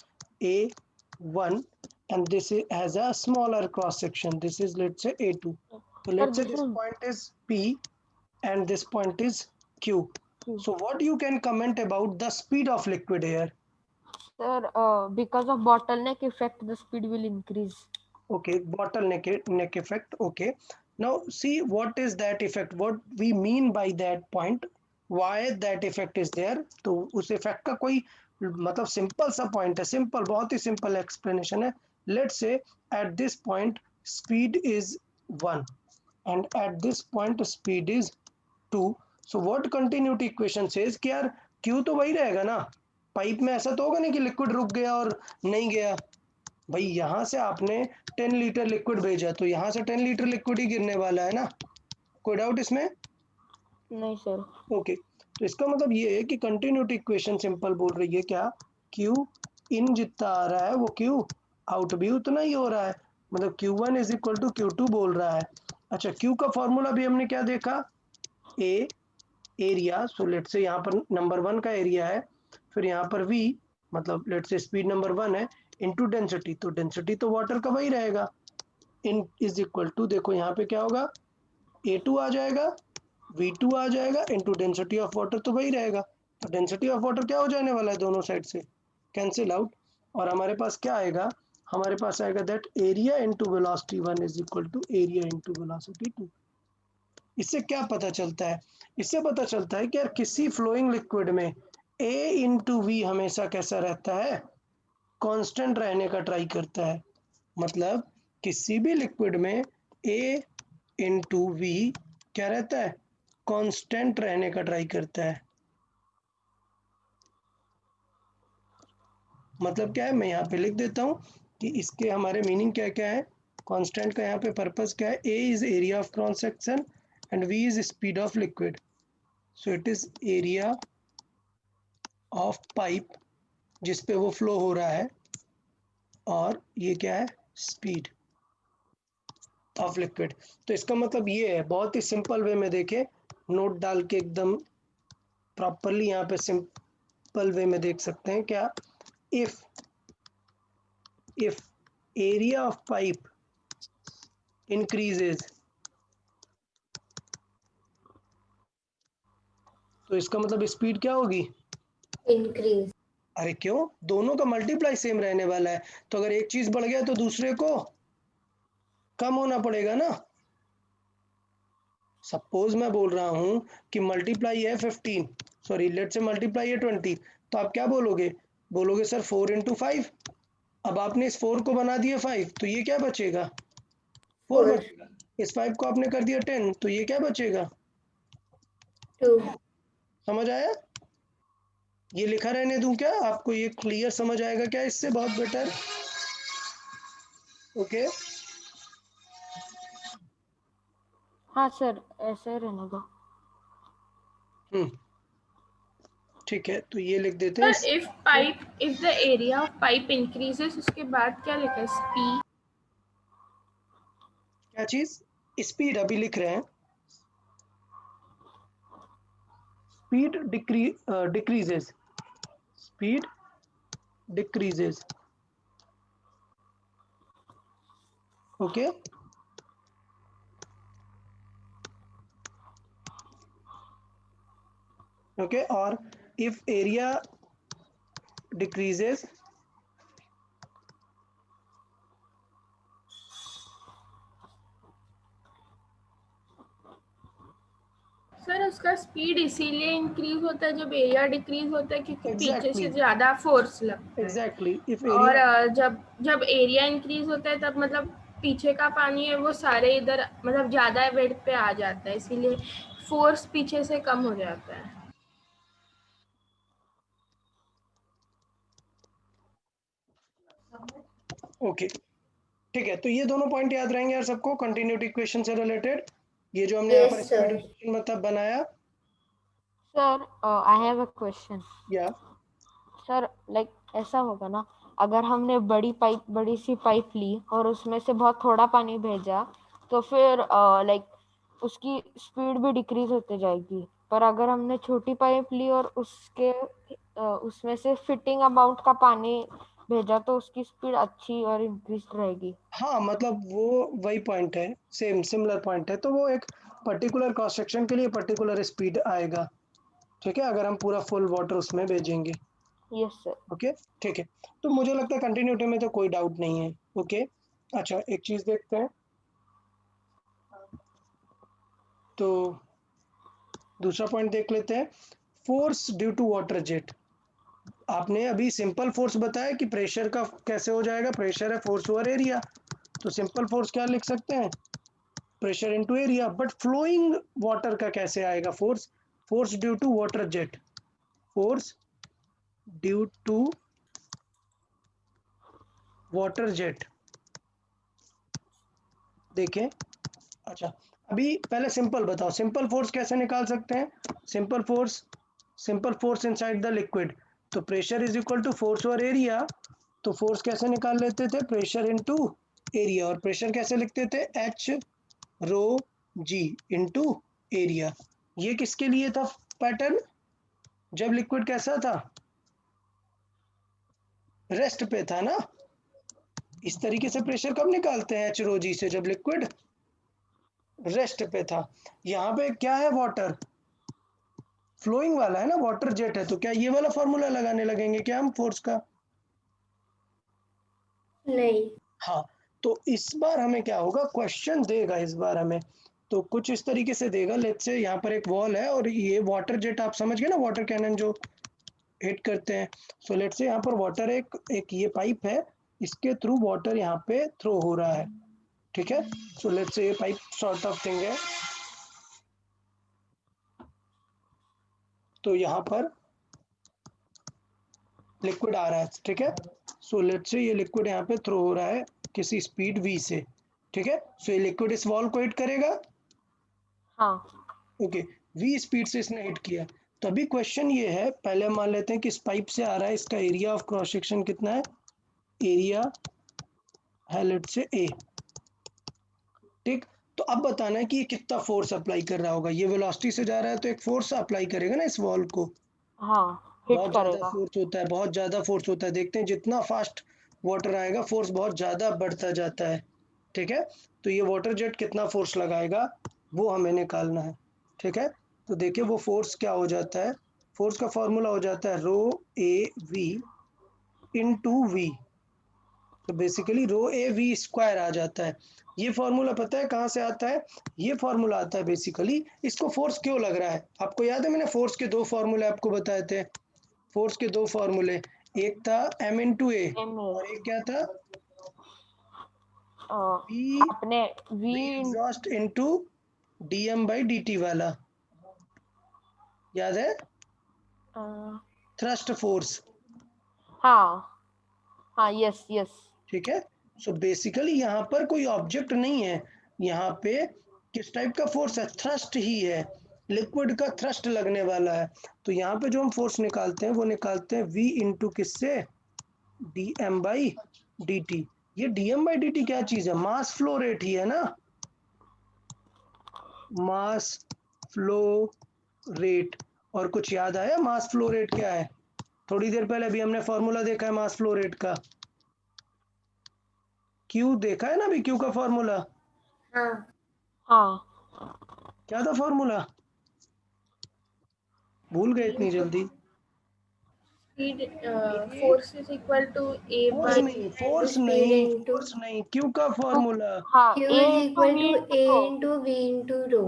Speaker 1: A1 and this has a smaller cross section. This is, let's say, A2. So
Speaker 4: Sir,
Speaker 1: let's say
Speaker 4: this
Speaker 1: this
Speaker 4: is
Speaker 1: point is P and this point is Q. So what you can comment about the speed of liquid here?
Speaker 4: sir, because of bottleneck effect, the speed will increase.
Speaker 1: Okay, bottleneck effect. Okay, now see what is that effect, what we mean by that point, why that effect is there. तो उस effect का कोई मतलब simple सा point है, simple, बहुत ही simple explanation है. Let's say at this point speed is 1 and at this point speed is 2. So what continuity equation says कि यार Q तो वही रहेगा ना, पाइप में ऐसा तो होगा नहीं कि लिक्विड रुक गया और नहीं गया. भाई यहाँ से आपने 10 लीटर लिक्विड भेजा तो यहाँ से 10 लीटर लिक्विड ही गिरने वाला है ना, कोई डाउट इसमें?
Speaker 4: नहीं सर.
Speaker 1: ओके, तो इसका मतलब ये है कि कंटिन्यूटी इक्वेशन सिंपल बोल रही है क्या, क्यू इन जितना आ रहा है वो क्यू आउट भी उतना ही हो रहा है, मतलब Q1 is equal to Q2 बोल रहा है. अच्छा, Q का फॉर्मूला भी हमने क्या देखा, ए एरिया. सो लेट्स से यहाँ पर नंबर 1 का एरिया है, फिर यहाँ पर V मतलब लेट्स से स्पीड नंबर 1 है इनटू डेंसिटी, तो डेंसिटी तो वाटर का वही रहेगा, इन इज इक्वल टू, देखो यहाँ पे क्या होगा, A2 आ जाएगा, V2 आ जाएगा इनटू डेंसिटी ऑफ वाटर तो वही रहेगा. तो डेंसिटी ऑफ वाटर क्या हो जाने वाला है, दोनों साइड से कैंसिल आउट, और हमारे पास क्या आएगा, हमारे पास आएगा that area into velocity 1 is equal to area into velocity 2. इससे क्या पता चलता है, इससे पता चलता है कि यार किसी फ्लोइंग लिक्विड में A इंटू वी हमेशा कैसा रहता है, कांस्टेंट रहने का ट्राई करता है. मतलब किसी भी लिक्विड में A इंटू वी क्या रहता है, कांस्टेंट रहने का ट्राई करता है. मतलब क्या है, मैं यहाँ पे लिख देता हूँ कि इसके हमारे मीनिंग क्या क्या है. कांस्टेंट का यहाँ पे पर्पस क्या है, A is area of cross section and V is speed of liquid. So it is area of pipe जिस पे वो फ्लो हो रहा है, और ये क्या है, स्पीड ऑफ लिक्विड. तो इसका मतलब ये है, बहुत ही सिंपल वे में देखें, नोट डाल के एकदम प्रॉपरली यहाँ पे सिंपल वे में देख सकते हैं क्या, if area of pipe increases, तो इसका मतलब स्पीड क्या होगी,
Speaker 3: increase.
Speaker 1: अरे क्यों, दोनों का मल्टीप्लाई सेम रहने वाला है, तो अगर एक चीज बढ़ गया तो दूसरे को कम होना पड़ेगा ना. सपोज मैं बोल रहा हूं कि मल्टीप्लाई है 15, सॉरी लेट से मल्टीप्लाई है 20, तो आप क्या बोलोगे, बोलोगे सर 4 इंटू 5. अब आपने इस 4 को बना दिया 5, तो ये क्या बचेगा, 4
Speaker 3: 4.
Speaker 1: बचेगा. इस 5 को आपने कर दिया 10, तो ये क्या बचेगा,
Speaker 3: 2.
Speaker 1: समझ आया. ये लिखा रहने दूं क्या, आपको ये क्लियर समझ आएगा क्या इससे, बहुत बेटर. ओके,
Speaker 4: हाँ सर, ऐसे रहने दो.
Speaker 1: ठीक है, तो ये लिख देते हैं.
Speaker 2: Sir if the area of pipe increases, उसके बाद क्या लिखा है, speed.
Speaker 1: क्या चीज, स्पीड अभी लिख रहे हैं, speed decreases, speed decreases. Okay, okay, और इफ एरिया डिक्रीजेस,
Speaker 2: सर उसका स्पीड इसीलिए इंक्रीज होता है जब एरिया डिक्रीज होता है, क्योंकि पीछे
Speaker 1: Exactly.
Speaker 2: से ज्यादा फोर्स लगता है.
Speaker 1: एग्जैक्टली, इफ
Speaker 2: और
Speaker 1: एरिया,
Speaker 2: जब एरिया इंक्रीज होता है तब मतलब पीछे का पानी है वो सारे इधर मतलब ज्यादा वेट पे आ जाता है, इसीलिए फोर्स पीछे से कम हो जाता है.
Speaker 1: ओके, ठीक है, तो ये दोनों पॉइंट याद रहेंगे यार सबको, कंटिन्यूटी इक्वेशन से रिलेटेड, ये जो हमने यहाँ पर
Speaker 3: Yes, sir.
Speaker 1: स्पीड मतलब बनाया.
Speaker 4: Sir, I have a question.
Speaker 1: या
Speaker 4: सर, लाइक ऐसा होगा ना, अगर हमने बड़ी सी पाइप ली और उसमें से बहुत थोड़ा पानी भेजा, तो फिर लाइक उसकी स्पीड भी डिक्रीज होते जाएगी। पर अगर हमने छोटी पाइप ली और उसमें से फिटिंग अमाउंट का पानी भेजा तो उसकी स्पीड अच्छी और इंक्रीज रहेगी।
Speaker 1: हाँ मतलब वो वही पॉइंट है, सेम सिमिलर पॉइंट है। तो वो एक पर्टिकुलर क्रॉस सेक्शन के लिए पर्टिकुलर स्पीड आएगा, ठीक है, अगर हम पूरा फुल वाटर उसमें भेजेंगे।
Speaker 4: Yes sir.
Speaker 1: ओके ठीक है, तो मुझे लगता है कंटिन्यूटी में तो कोई डाउट नहीं है। ओके अच्छा, एक चीज देखते हैं, तो दूसरा पॉइंट देख लेते हैं, force due to water jet. आपने अभी सिंपल फोर्स बताया कि प्रेशर का कैसे हो जाएगा, प्रेशर है फोर्स ओवर एरिया, तो सिंपल फोर्स क्या लिख सकते हैं, pressure into area. But flowing water का कैसे आएगा force, force due to water jet, force due to water jet. देखें, अच्छा अभी पहले सिंपल बताओ, सिंपल फोर्स कैसे निकाल सकते हैं, simple force inside the liquid, तो pressure is equal to force over area. तो फोर्स कैसे निकाल लेते थे, प्रेशर इनटू एरिया, और प्रेशर कैसे लिखते थे, H rho G into area. ये किसके लिए था पैटर्न, जब लिक्विड कैसा था, रेस्ट पे था ना। इस तरीके से प्रेशर कब निकालते हैं, एच रो जी से, जब लिक्विड रेस्ट पे था। यहाँ पे क्या है, वाटर फ्लोइंग वाला है ना, वाटर जेट है, तो क्या ये वाला फॉर्मूला लगाने लगेंगे क्या हम फोर्स का,
Speaker 3: नहीं।
Speaker 1: हाँ। तो इस बार हमें क्या होगा, क्वेश्चन देगा इस बार हमें, तो कुछ इस तरीके से देगा, लेट्स से यहाँ पर एक वॉल है और ये वाटर जेट, आप समझ गए ना, वाटर कैनन जो हिट करते हैं। सो लेट्स से यहाँ पर वाटर एक ये पाइप है, इसके थ्रू वाटर यहाँ पे थ्रो हो रहा है, ठीक है। सो लेट्स से ये पाइप सॉर्ट ऑफ थिंग है, तो यहाँ पर लिक्विड आ रहा है, ठीक है। सो लेट्स से ये लिक्विड यहाँ पे थ्रो हो रहा है किसी स्पीड v से, ठीक है। सो ये लिक्विड इस वॉल को हिट करेगा,
Speaker 4: हाँ।
Speaker 1: ओके, v स्पीड से इसने हिट किया। तो अभी क्वेश्चन ये है, पहले हम मान लेते हैं कि इस पाइप से आ रहा है, इसका एरिया ऑफ क्रॉस सेक्शन कितना है, एरिया है लेट्स से a, ठीक। तो अब बताना है कि ये कितना फोर्स अप्लाई कर रहा होगा, ये वेलोसिटी से जा रहा है तो एक फोर्स अप्लाई करेगा ना इस वॉल को,
Speaker 4: हाँ हिट
Speaker 1: बहुत ज्यादा
Speaker 4: करेगा।
Speaker 1: फोर्स होता है, बहुत ज्यादा फोर्स होता है, देखते हैं जितना फास्ट वाटर आएगा फोर्स बहुत ज्यादा बढ़ता जाता है, ठीक है। तो ये वाटर जेट कितना फोर्स लगाएगा वो हमें निकालना है, ठीक है। तो देखिए वो फोर्स क्या हो जाता है, फोर्स का फॉर्मूला हो जाता है rho A V into V, तो basically rho A V square आ जाता है। ये फॉर्मूला पता है कहाँ से आता है, ये फॉर्मूला आता है बेसिकली, इसको फोर्स क्यों लग रहा है आपको याद है, मैंने फोर्स के दो फॉर्मूले आपको बताए थे, फोर्स के दो फॉर्मूले, एक था m इंटू ए
Speaker 4: एम
Speaker 1: और एक क्या था, v
Speaker 4: आपने
Speaker 1: v exhaust into dm by dt वाला, याद है, थ्रस्ट फोर्स,
Speaker 4: हाँ हाँ यस यस।
Speaker 1: ठीक है। सो बेसिकली यहाँ पर कोई ऑब्जेक्ट नहीं है, यहाँ पे किस टाइप का फोर्स है, थ्रस्ट ही है, लिक्विड का थ्रस्ट लगने वाला है। तो यहाँ पे जो हम फोर्स निकालते हैं वो निकालते हैं v इंटू किससे, dm बाई dt। ये dm बाई dt क्या चीज है, मास फ्लो रेट ही है ना, मास फ्लो रेट। और कुछ याद आया मास फ्लो रेट क्या है, थोड़ी देर पहले अभी हमने फॉर्मूला देखा है मास फ्लो रेट का, क्यू देखा है ना अभी, क्यू का फॉर्मूला
Speaker 3: हाँ।
Speaker 4: हाँ
Speaker 1: क्या था, फॉर्मूला भूल गए इतनी जल्दी,
Speaker 2: Speed force is equal to a
Speaker 1: force
Speaker 2: by
Speaker 1: नहीं, फोर्स
Speaker 3: Speed
Speaker 1: नहीं,
Speaker 3: into
Speaker 1: फोर्स नहीं, क्यू का फॉर्मूला,
Speaker 4: हाँ
Speaker 3: Q
Speaker 4: A
Speaker 3: is
Speaker 4: into
Speaker 3: equal
Speaker 4: V
Speaker 3: to
Speaker 4: into
Speaker 3: A
Speaker 4: rho.
Speaker 3: into V into rho.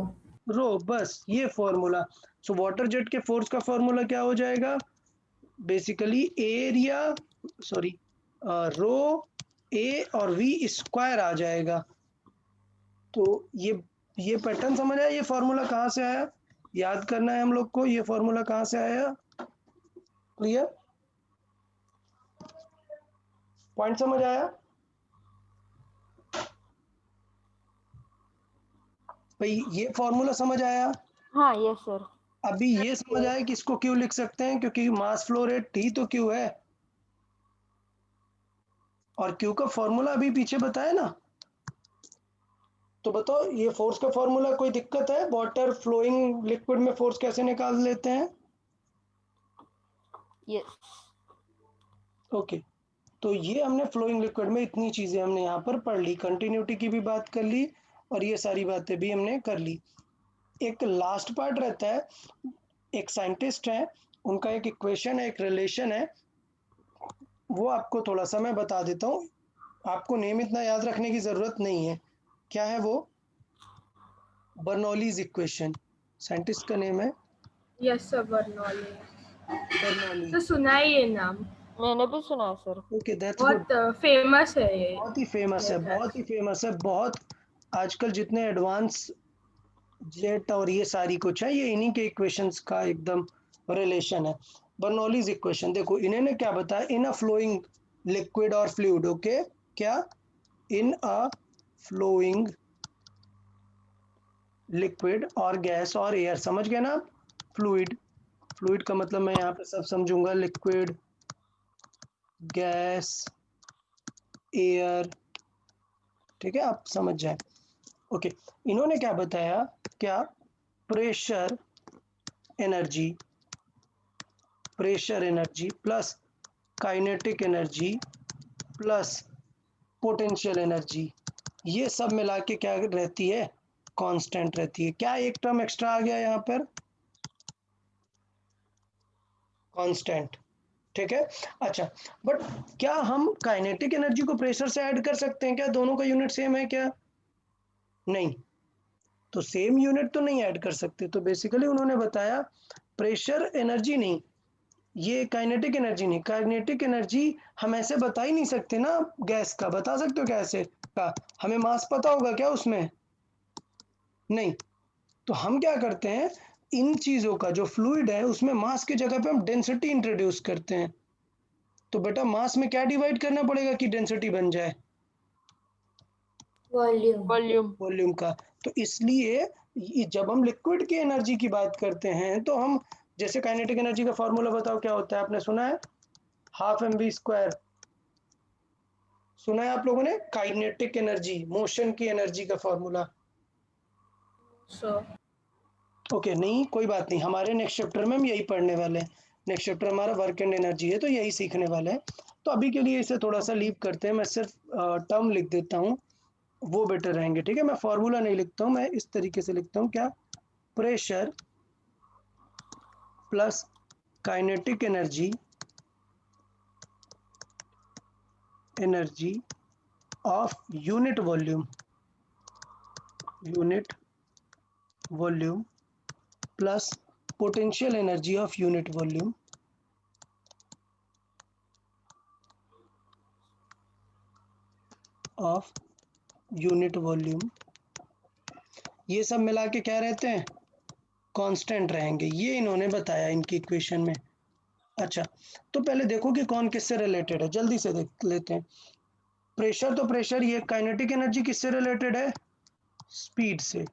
Speaker 1: Rho, बस ये फॉर्मूला। सो वाटर जेट के फोर्स का फॉर्मूला क्या हो जाएगा, basically area, sorry rho A और वी स्क्वायर आ जाएगा। तो ये पैटर्न समझ आया, ये फॉर्मूला कहाँ से आया, याद करना है हम लोग को, ये फॉर्मूला कहाँ से आया, क्लियर, पॉइंट समझ आया भाई, ये फॉर्मूला समझ आया।
Speaker 4: हाँ यस सर।
Speaker 1: अभी ये समझ आया कि इसको क्यों लिख सकते हैं, क्योंकि मास फ्लो रेट ही तो क्यू है, और क्यू का फॉर्मूला अभी पीछे बताया ना, तो बताओ ये फोर्स का फॉर्मूला कोई दिक्कत है? वाटर फ्लोइंग लिक्विड में फोर्स कैसे निकाल लेते हैं?
Speaker 4: Yes.
Speaker 1: ओके, तो ये हमने फ्लोइंग लिक्विड में इतनी चीजें हमने यहाँ पर पढ़ ली, कंटिन्यूटी की भी बात कर ली और ये सारी बातें भी हमने कर ली। एक लास्ट पार्ट रहता है, एक साइंटिस्ट है, उनका एक इक्वेशन है, एक रिलेशन है, वो आपको थोड़ा सा मैं बता देता हूँ। आपको नेम इतना याद रखने की जरूरत नहीं है। क्या है वो? Bernoulli's equation. साइंटिस्ट का नेम है
Speaker 2: यस सर, बर्नौली।
Speaker 1: बर्नौली।
Speaker 2: तो सुना है ये नाम,
Speaker 4: मैंने भी सुना है सर।
Speaker 1: Okay, that's good.
Speaker 2: बहुत फेमस है ये।
Speaker 1: बहुत ही फेमस है, बहुत ही फेमस है, बहुत। आजकल जितने एडवांस जेट और ये सारी कुछ है, ये इन्हीं के इक्वेशंस का एकदम रिलेशन है। बर्नौलीज इक्वेशन देखो, इन्होंने क्या बताया, इन अ फ्लोइंग लिक्विड और फ्लूइड। ओके, क्या? इन अ फ्लोइंग लिक्विड और गैस और एयर, समझ गए ना आप? फ्लूइड, फ्लूइड का मतलब मैं यहाँ पे सब समझूंगा, लिक्विड, गैस, एयर, ठीक है, आप समझ जाए। ओके, इन्होंने क्या बताया, क्या? Pressure energy, pressure energy plus kinetic energy plus potential energy, ये सब मिला के क्या रहती है? कांस्टेंट रहती है। क्या एक टर्म एक्स्ट्रा आ गया यहाँ पर? कांस्टेंट, ठीक है। अच्छा, बट क्या हम काइनेटिक एनर्जी को प्रेशर से ऐड कर सकते हैं क्या? दोनों का यूनिट सेम है क्या? नहीं, तो सेम यूनिट तो नहीं ऐड कर सकते। तो बेसिकली उन्होंने बताया प्रेशर एनर्जी नहीं, ये काइनेटिक एनर्जी नहीं, काइनेटिक एनर्जी हम ऐसे बता ही नहीं सकते ना। गैस का बता सकते हो कैसे का? हमें मास पता होगा क्या उसमें? नहीं। तो हम क्या करते हैं, इन चीजों का जो फ्लूइड है उसमें मास की जगह पे हम डेंसिटी इंट्रोड्यूस करते हैं। तो बेटा मास में क्या डिवाइड करना पड़ेगा कि डेंसिटी बन जाए?
Speaker 3: वॉल्यूम।
Speaker 4: वॉल्यूम।
Speaker 1: वॉल्यूम का। तो इसलिए जब हम लिक्विड की एनर्जी की बात करते हैं तो हम, जैसे काइनेटिक एनर्जी का फॉर्मूला बताओ क्या होता है? आपने सुना है? Half mv²। सुना है आप लोगों ने? काइनेटिक एनर्जी, मोशन की एनर्जी का फॉर्मूला।
Speaker 2: सो
Speaker 1: ओके, नहीं कोई बात नहीं, हमारे नेक्स्ट चैप्टर में हम यही पढ़ने वाले हैं। नेक्स्ट चैप्टर हमारा वर्क एंड एनर्जी है, तो यही सीखने वाले हैं। तो अभी के लिए इसे थोड़ा सा लीव करते हैं, मैं सिर्फ टर्म लिख देता हूँ, वो बेटर रहेंगे, ठीक है। मैं फॉर्मूला नहीं लिखता हूँ, मैं इस तरीके से लिखता हूँ, क्या? Pressure plus kinetic energy, energy of unit volume, unit volume plus potential energy of unit volume of unit volume. ये सब मिला के क्या रहते हैं? कांस्टेंट रहेंगे। ये इन्होंने बताया इनकी इक्वेशन में। अच्छा, तो पहले देखो कि कौन किससे रिलेटेड है, जल्दी से देख लेते हैं। प्रेशर तो प्रेशर, ये काइनेटिक एनर्जी किससे रिलेटेड है? स्पीड से।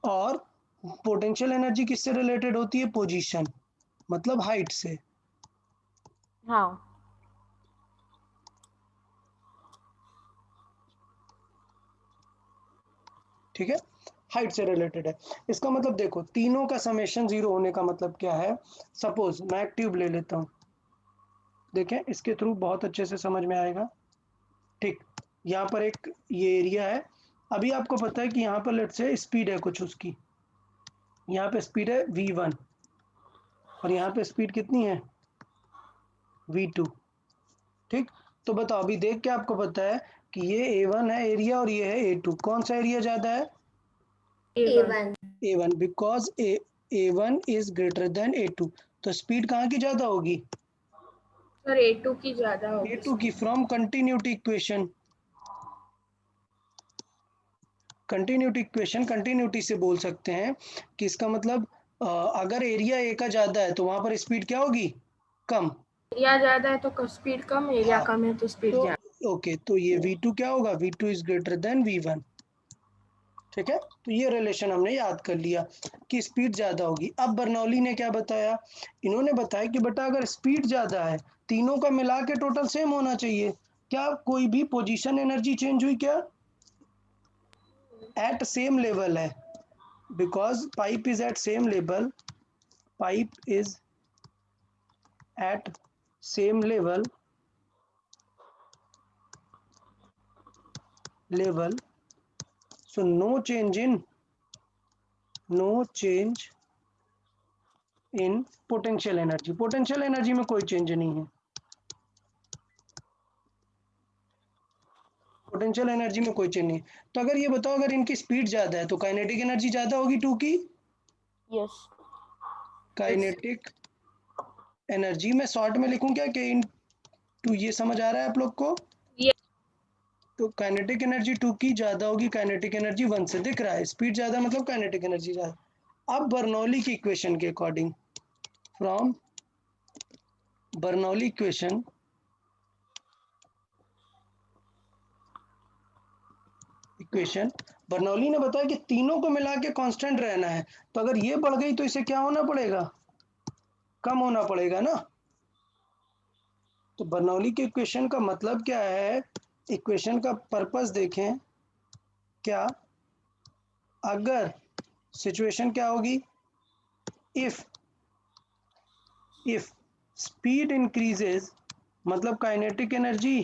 Speaker 1: और पोटेंशियल एनर्जी किससे रिलेटेड होती है? पोजीशन, मतलब हाइट से।
Speaker 4: हाँ।
Speaker 1: ठीक है, हाइट से रिलेटेड है। इसका मतलब देखो, तीनों का समेशन 0 होने का मतलब क्या है? सपोज मैं एक ट्यूब ले लेता हूँ, देखें इसके थ्रू बहुत अच्छे से समझ में आएगा। ठीक, यहाँ पर एक ये एरिया है। अभी आपको पता है कि यहाँ पर लेट्स से स्पीड है कुछ उसकी, यहाँ पे स्पीड है v1 और यहाँ पे स्पीड कितनी है? v2। ठीक, तो बताओ, अभी देख के आपको पता है कि ये a1 है एरिया और ये है a2। कौन सा एरिया ज्यादा है?
Speaker 3: A1।
Speaker 1: a1, because a1 is greater than a2। तो स्पीड कहाँ की ज्यादा होगी?
Speaker 2: सर A2 की ज्यादा होगी।
Speaker 1: a2 की, from continuity equation. Continuity equation, continuity से बोल सकते हैं कि इसका मतलब अगर एरिया ए का ज्यादा है तो वहां पर स्पीड क्या होगी? कम।
Speaker 2: एरिया ज्यादा है तो स्पीड कम, एरिया
Speaker 1: हाँ,
Speaker 2: कम है तो स्पीड
Speaker 1: तो
Speaker 2: ज्यादा।
Speaker 1: ओके, तो ये v2 क्या होगा? v2 is greater than v1। ठीक है, तो ये रिलेशन हमने याद कर लिया कि स्पीड ज्यादा होगी। अब बर्नौली ने क्या बताया? इन्होंने बताया कि बेटा अगर स्पीड ज्यादा है, तीनों का मिला के टोटल सेम होना चाहिए। क्या कोई भी पोजीशन एनर्जी चेंज हुई क्या? एट सेम लेवल है, because pipe is at same level, pipe is at same level, so no change in potential energy, potential energy में कोई चेंज नहीं है, पोटेंशियल एनर्जी में कोई चेंज नहीं है। तो अगर ये बताओ अगर इनकी स्पीड ज्यादा है तो काइनेटिक एनर्जी ज्यादा होगी 2 की,
Speaker 4: यस
Speaker 1: काइनेटिक एनर्जी में शॉर्ट में लिखूं क्या कि इन 2, ये समझ आ रहा है आप लोग को?
Speaker 2: Yes.
Speaker 1: तो काइनेटिक एनर्जी 2 की ज्यादा होगी काइनेटिक एनर्जी 1 से, दिख रहा है, स्पीड ज्यादा मतलब काइनेटिक एनर्जी ज्यादा। अब बर्नौली की इक्वेशन के according, from Bernoulli equation Bernoulli ने बताया कि तीनों को मिला के कांस्टेंट रहना है, तो अगर ये बढ़ गई तो इसे क्या होना पड़ेगा, कम होना पड़ेगा ना। तो बर्नौली के इक्वेशन का मतलब क्या है, इक्वेशन का पर्पस देखें, क्या अगर सिचुएशन क्या होगी, इफ स्पीड इंक्रीजेज मतलब काइनेटिक एनर्जी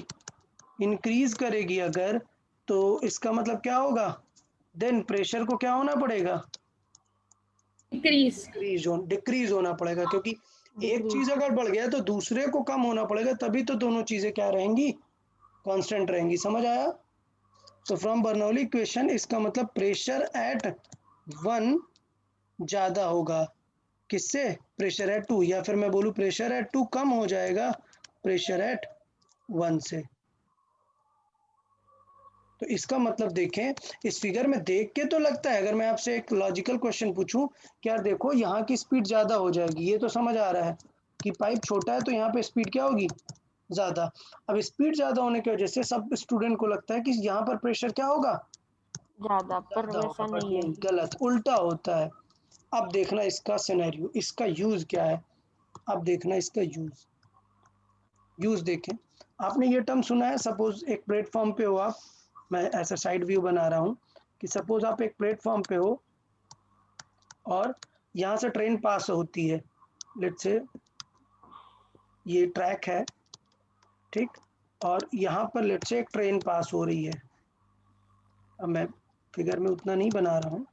Speaker 1: इंक्रीज करेगी अगर, तो इसका मतलब क्या होगा, देन प्रेशर को क्या होना पड़ेगा, डिक्रीज होना पड़ेगा, क्योंकि एक चीज अगर बढ़ गया तो दूसरे को कम होना पड़ेगा, तभी तो दोनों चीजें क्या रहेंगी, कांस्टेंट रहेंगी। समझ आया? तो फ्रॉम बर्नौली इक्वेशन इसका मतलब प्रेशर एट 1 ज्यादा होगा किससे, प्रेशर एट 2, या फिर मैं बोलूं प्रेशर एट 2 कम हो जाएगा प्रेशर एट 1 से। तो इसका मतलब देखें, इस फिगर में देख के तो लगता है, अगर मैं आपसे एक लॉजिकल क्वेश्चन पूछूं कि यार देखो यहाँ की स्पीड ज्यादा हो जाएगी, ये तो समझ आ रहा है कि पाइप छोटा है तो यहाँ पे स्पीड क्या होगी, ज्यादा। अब स्पीड ज्यादा होने की वजह से सब स्टूडेंट को लगता है कि यहाँ पर प्रेशर क्या होगा,
Speaker 4: ज्यादा, पर
Speaker 1: ज्यादा
Speaker 4: वैसा
Speaker 1: होगा, बट
Speaker 4: नहीं है।
Speaker 1: नहीं, गलत, उल्टा होता है। अब देखना इसका सिनेरियो, इसका यूज क्या है, अब देखना इसका यूज देखें। आपने ये टर्म सुना है, सपोज एक प्लेटफॉर्म पे हो आप, मैं ऐसा साइड व्यू बना रहा हूँ कि सपोज आप एक प्लेटफॉर्म पे हो और यहाँ से ट्रेन पास होती है, लेट्स से ये ट्रैक है, ठीक, और यहाँ पर लेट्स से एक ट्रेन पास हो रही है। अब मैं फिगर में उतना नहीं बना रहा हूँ,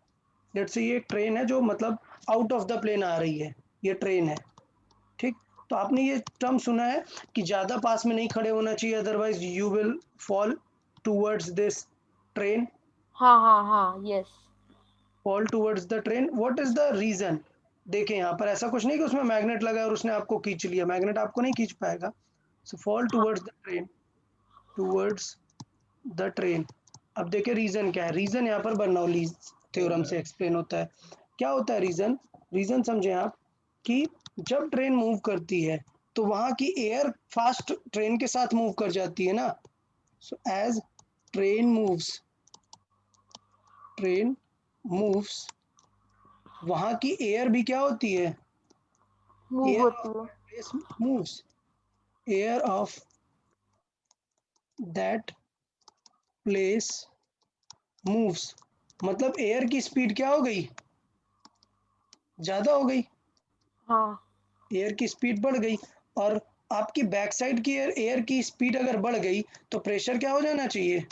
Speaker 1: लेट्स से ये एक ट्रेन है जो मतलब आउट ऑफ द प्लेन आ रही है, ये ट्रेन है, ठीक। तो आपने ये टर्म सुना है कि ज्यादा पास में नहीं खड़े होना चाहिए, otherwise you will fall towards this train,
Speaker 4: हाँ, yes.
Speaker 1: Fall towards the train. What is the reason? देखें यहाँ पर ऐसा कुछ नहीं कि उसमें मैग्नेट लगा और उसने आपको खींच लिया, मैग्नेट आपको नहीं खींच पाएगा। सो fall towards the train, towards the train. अब देखें रीजन क्या है, रीजन यहाँ पर बर्नौली थ्योरम से एक्सप्लेन होता है। क्या होता है रीजन? रीजन समझें आप कि जब ट्रेन मूव करती है तो वहां की एयर फास्ट ट्रेन के साथ मूव कर जाती है ना। सो एज ट्रेन मूव्स वहां की एयर भी क्या होती है,
Speaker 4: मूव
Speaker 1: एयर
Speaker 4: होती
Speaker 1: ऑफ
Speaker 4: है।
Speaker 1: Place moves, air of that place moves, मतलब एयर की स्पीड क्या हो गई, ज्यादा हो गई,
Speaker 4: हाँ,
Speaker 1: एयर की स्पीड बढ़ गई। और आपकी बैक साइड की एयर की स्पीड अगर बढ़ गई तो प्रेशर क्या हो जाना चाहिए,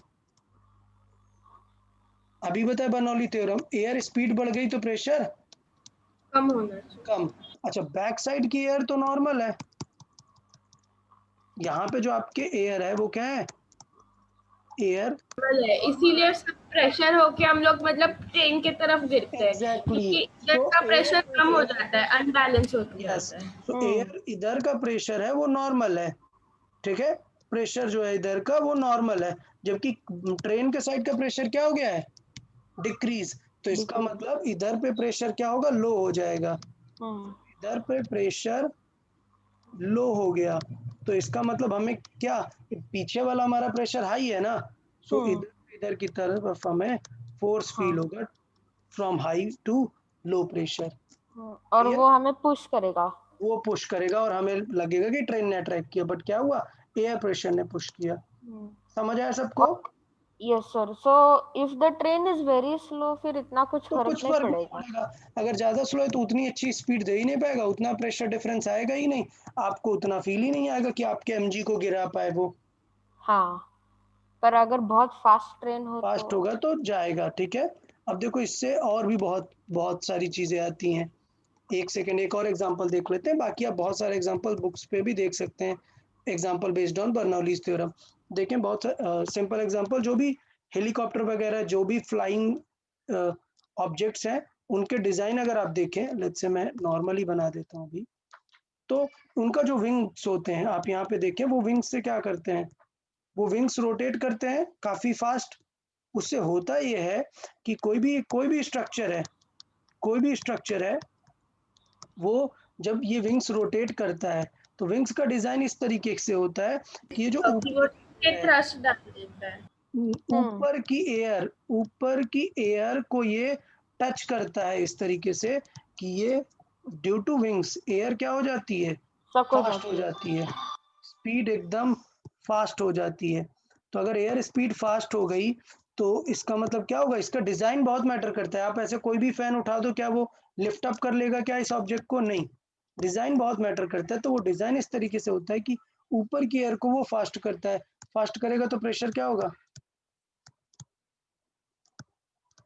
Speaker 1: अभी बताया बर्नौली थ्योरम, एयर स्पीड बढ़ गई तो प्रेशर
Speaker 2: कम होना चाहिए।
Speaker 1: कम। अच्छा, बैक साइड की एयर तो नॉर्मल है, यहाँ पे जो आपके एयर है वो क्या है, एयर,
Speaker 2: नॉर्मल है, इसीलिए सब प्रेशर होके हम लोग मतलब ट्रेन की तरफ गिरते हैं,
Speaker 1: एग्जैक्टली।
Speaker 2: क्योंकि इधर का प्रेशर कम हो जाता है, अनबैलेंस हो
Speaker 1: यस,
Speaker 2: जाता है।
Speaker 1: तो एयर इधर का प्रेशर है वो नॉर्मल है, ठीक है, प्रेशर जो है इधर का वो नॉर्मल है, जबकि ट्रेन के साइड का प्रेशर क्या हो गया है, डिक्रीज। तो इसका मतलब इधर पे प्रेशर क्या होगा, लो हो जाएगा, इधर पे प्रेशर लो हो गया। तो इसका मतलब हमें क्या, पीछे वाला हमारा प्रेशर हाई है ना, सो इधर की तरफ हमें फोर्स फील होगा from high to low pressure,
Speaker 4: और वो हमें पुश करेगा।
Speaker 1: वो पुश करेगा और हमें लगेगा कि ट्रेन ने अट्रैक्ट किया, बट क्या हुआ, एयर प्रेशर ने पुश किया। समझ आया सबको?
Speaker 4: Yes sir. So if the train is very slow, फिर इतना कुछ
Speaker 1: तो
Speaker 4: फर्क
Speaker 1: कुछ
Speaker 4: नहीं
Speaker 1: फर्क नहीं
Speaker 4: पड़ेगा.
Speaker 1: पड़ेगा। अगर ज्यादा स्लो है तो उतनी अच्छी स्पीड दे ही नहीं पाएगा, उतना प्रेशर डिफरेंस आएगा ही नहीं, आपको उतना फील ही नहीं आएगा कि आपके एमजी को गिरा पाए वो।
Speaker 4: हाँ, पर अगर बहुत फास्ट ट्रेन हो
Speaker 1: फास्ट
Speaker 4: तो
Speaker 1: होगा तो जाएगा, ठीक है। अब देखो इससे और भी बहुत बहुत सारी चीजें आती हैं। एक सेकंड, एक और एग्जांपल देख लेते हैं, बाकी आप बहुत सारे एग्जांपल बुक्स पे भी देख सकते हैं। Example based on Bernoulli's theorem. देखें बहुत सिंपल एग्जांपल, जो भी हेलीकॉप्टर वगैरह जो भी फ्लाइंग ऑब्जेक्ट्स हैं उनके डिजाइन अगर आप देखें, लेट्स से मैं नॉर्मली बना देता हूँ अभी, तो उनका जो विंग्स होते हैं आप यहाँ पे देखें, वो विंग्स से क्या करते हैं, वो विंग्स रोटेट करते हैं काफी फास्ट। उससे होता यह है कि कोई भी स्ट्रक्चर है वो जब ये विंग्स रोटेट करता है तो विंग्स का डिजाइन इस तरीके से होता है कि ये जो
Speaker 2: क्योंकि वो थ्रस्ट डाल देता है।
Speaker 1: ऊपर की एयर को ये टच करता है इस तरीके से कि ये ड्यू टू विंग्स एयर क्या हो जाती है,
Speaker 4: शक हो
Speaker 1: फास्ट हो
Speaker 4: जाती है.
Speaker 1: जाती है, स्पीड एकदम फास्ट हो जाती है। तो अगर एयर स्पीड फास्ट हो गई तो इसका मतलब क्या होगा, इसका डिजाइन बहुत मैटर करता है। आप ऐसे कोई भी फैन उठा दो, क्या वो लिफ्ट अप कर लेगा क्या इस ऑब्जेक्ट को? नहीं, डिजाइन बहुत मैटर करता है। तो वो डिजाइन इस तरीके से होता है कि ऊपर की एयर को वो फास्ट करता है, फास्ट करेगा तो प्रेशर क्या होगा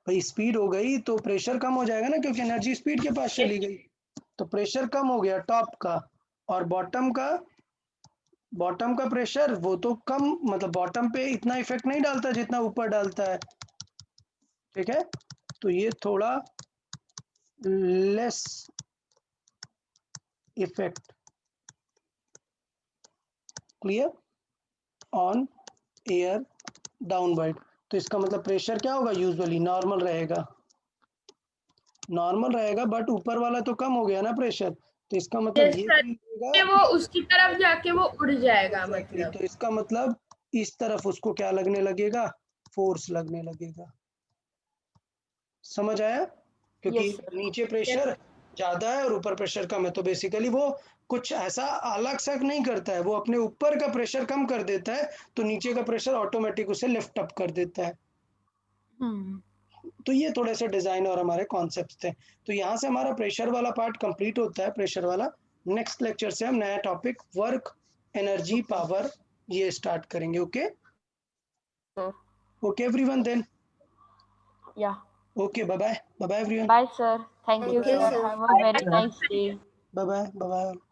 Speaker 1: भाई, स्पीड हो गई तो प्रेशर कम हो जाएगा ना, क्योंकि एनर्जी स्पीड के पास चली गई, तो प्रेशर कम हो गया टॉप का। और बॉटम का प्रेशर वो तो कम, मतलब बॉटम पे इतना इफेक्ट नहीं डालता जितना ऊपर डालता है, ठीक है। तो ये थोड़ा less effect, clear, on air downward. तो इसका मतलब प्रेशर क्या होगा, यूजुअली नॉर्मल रहेगा, बट ऊपर वाला तो कम हो गया ना प्रेशर, तो इसका मतलब ये
Speaker 2: जैसे
Speaker 1: फील होगा
Speaker 2: वो उसकी तरफ जाके वो उड़ जाएगा,
Speaker 1: एग्जैक्टली।
Speaker 2: मतलब
Speaker 1: तो इसका मतलब इस तरफ उसको क्या लगने लगेगा, फोर्स लगने लगेगा। समझ आया? क्योंकि
Speaker 4: यस सर.
Speaker 1: नीचे प्रेशर ज्यादा है और ऊपर प्रेशर कम है, तो बेसिकली वो कुछ ऐसा अलग सा नहीं करता है, वो अपने ऊपर का प्रेशर कम कर देता है, तो नीचे का प्रेशर ऑटोमेटिक उसे लिफ्ट अप कर देता है। तो ये थोड़े से डिजाइन और हमारे कॉन्सेप्ट थे। तो यहाँ से हमारा प्रेशर वाला पार्ट कंप्लीट होता है, प्रेशर वाला। नेक्स्ट लेक्चर से हम नया टॉपिक वर्क, एनर्जी, पावर ये स्टार्ट करेंगे। Okay
Speaker 4: Sir.
Speaker 1: Okay everyone then,
Speaker 4: Yeah.
Speaker 1: Okay bye bye, bye bye everyone,
Speaker 4: Bye sir. Thank you
Speaker 3: Thank you,
Speaker 4: sir.
Speaker 3: sir.
Speaker 4: Have a very nice day.
Speaker 1: Bye bye, bye bye.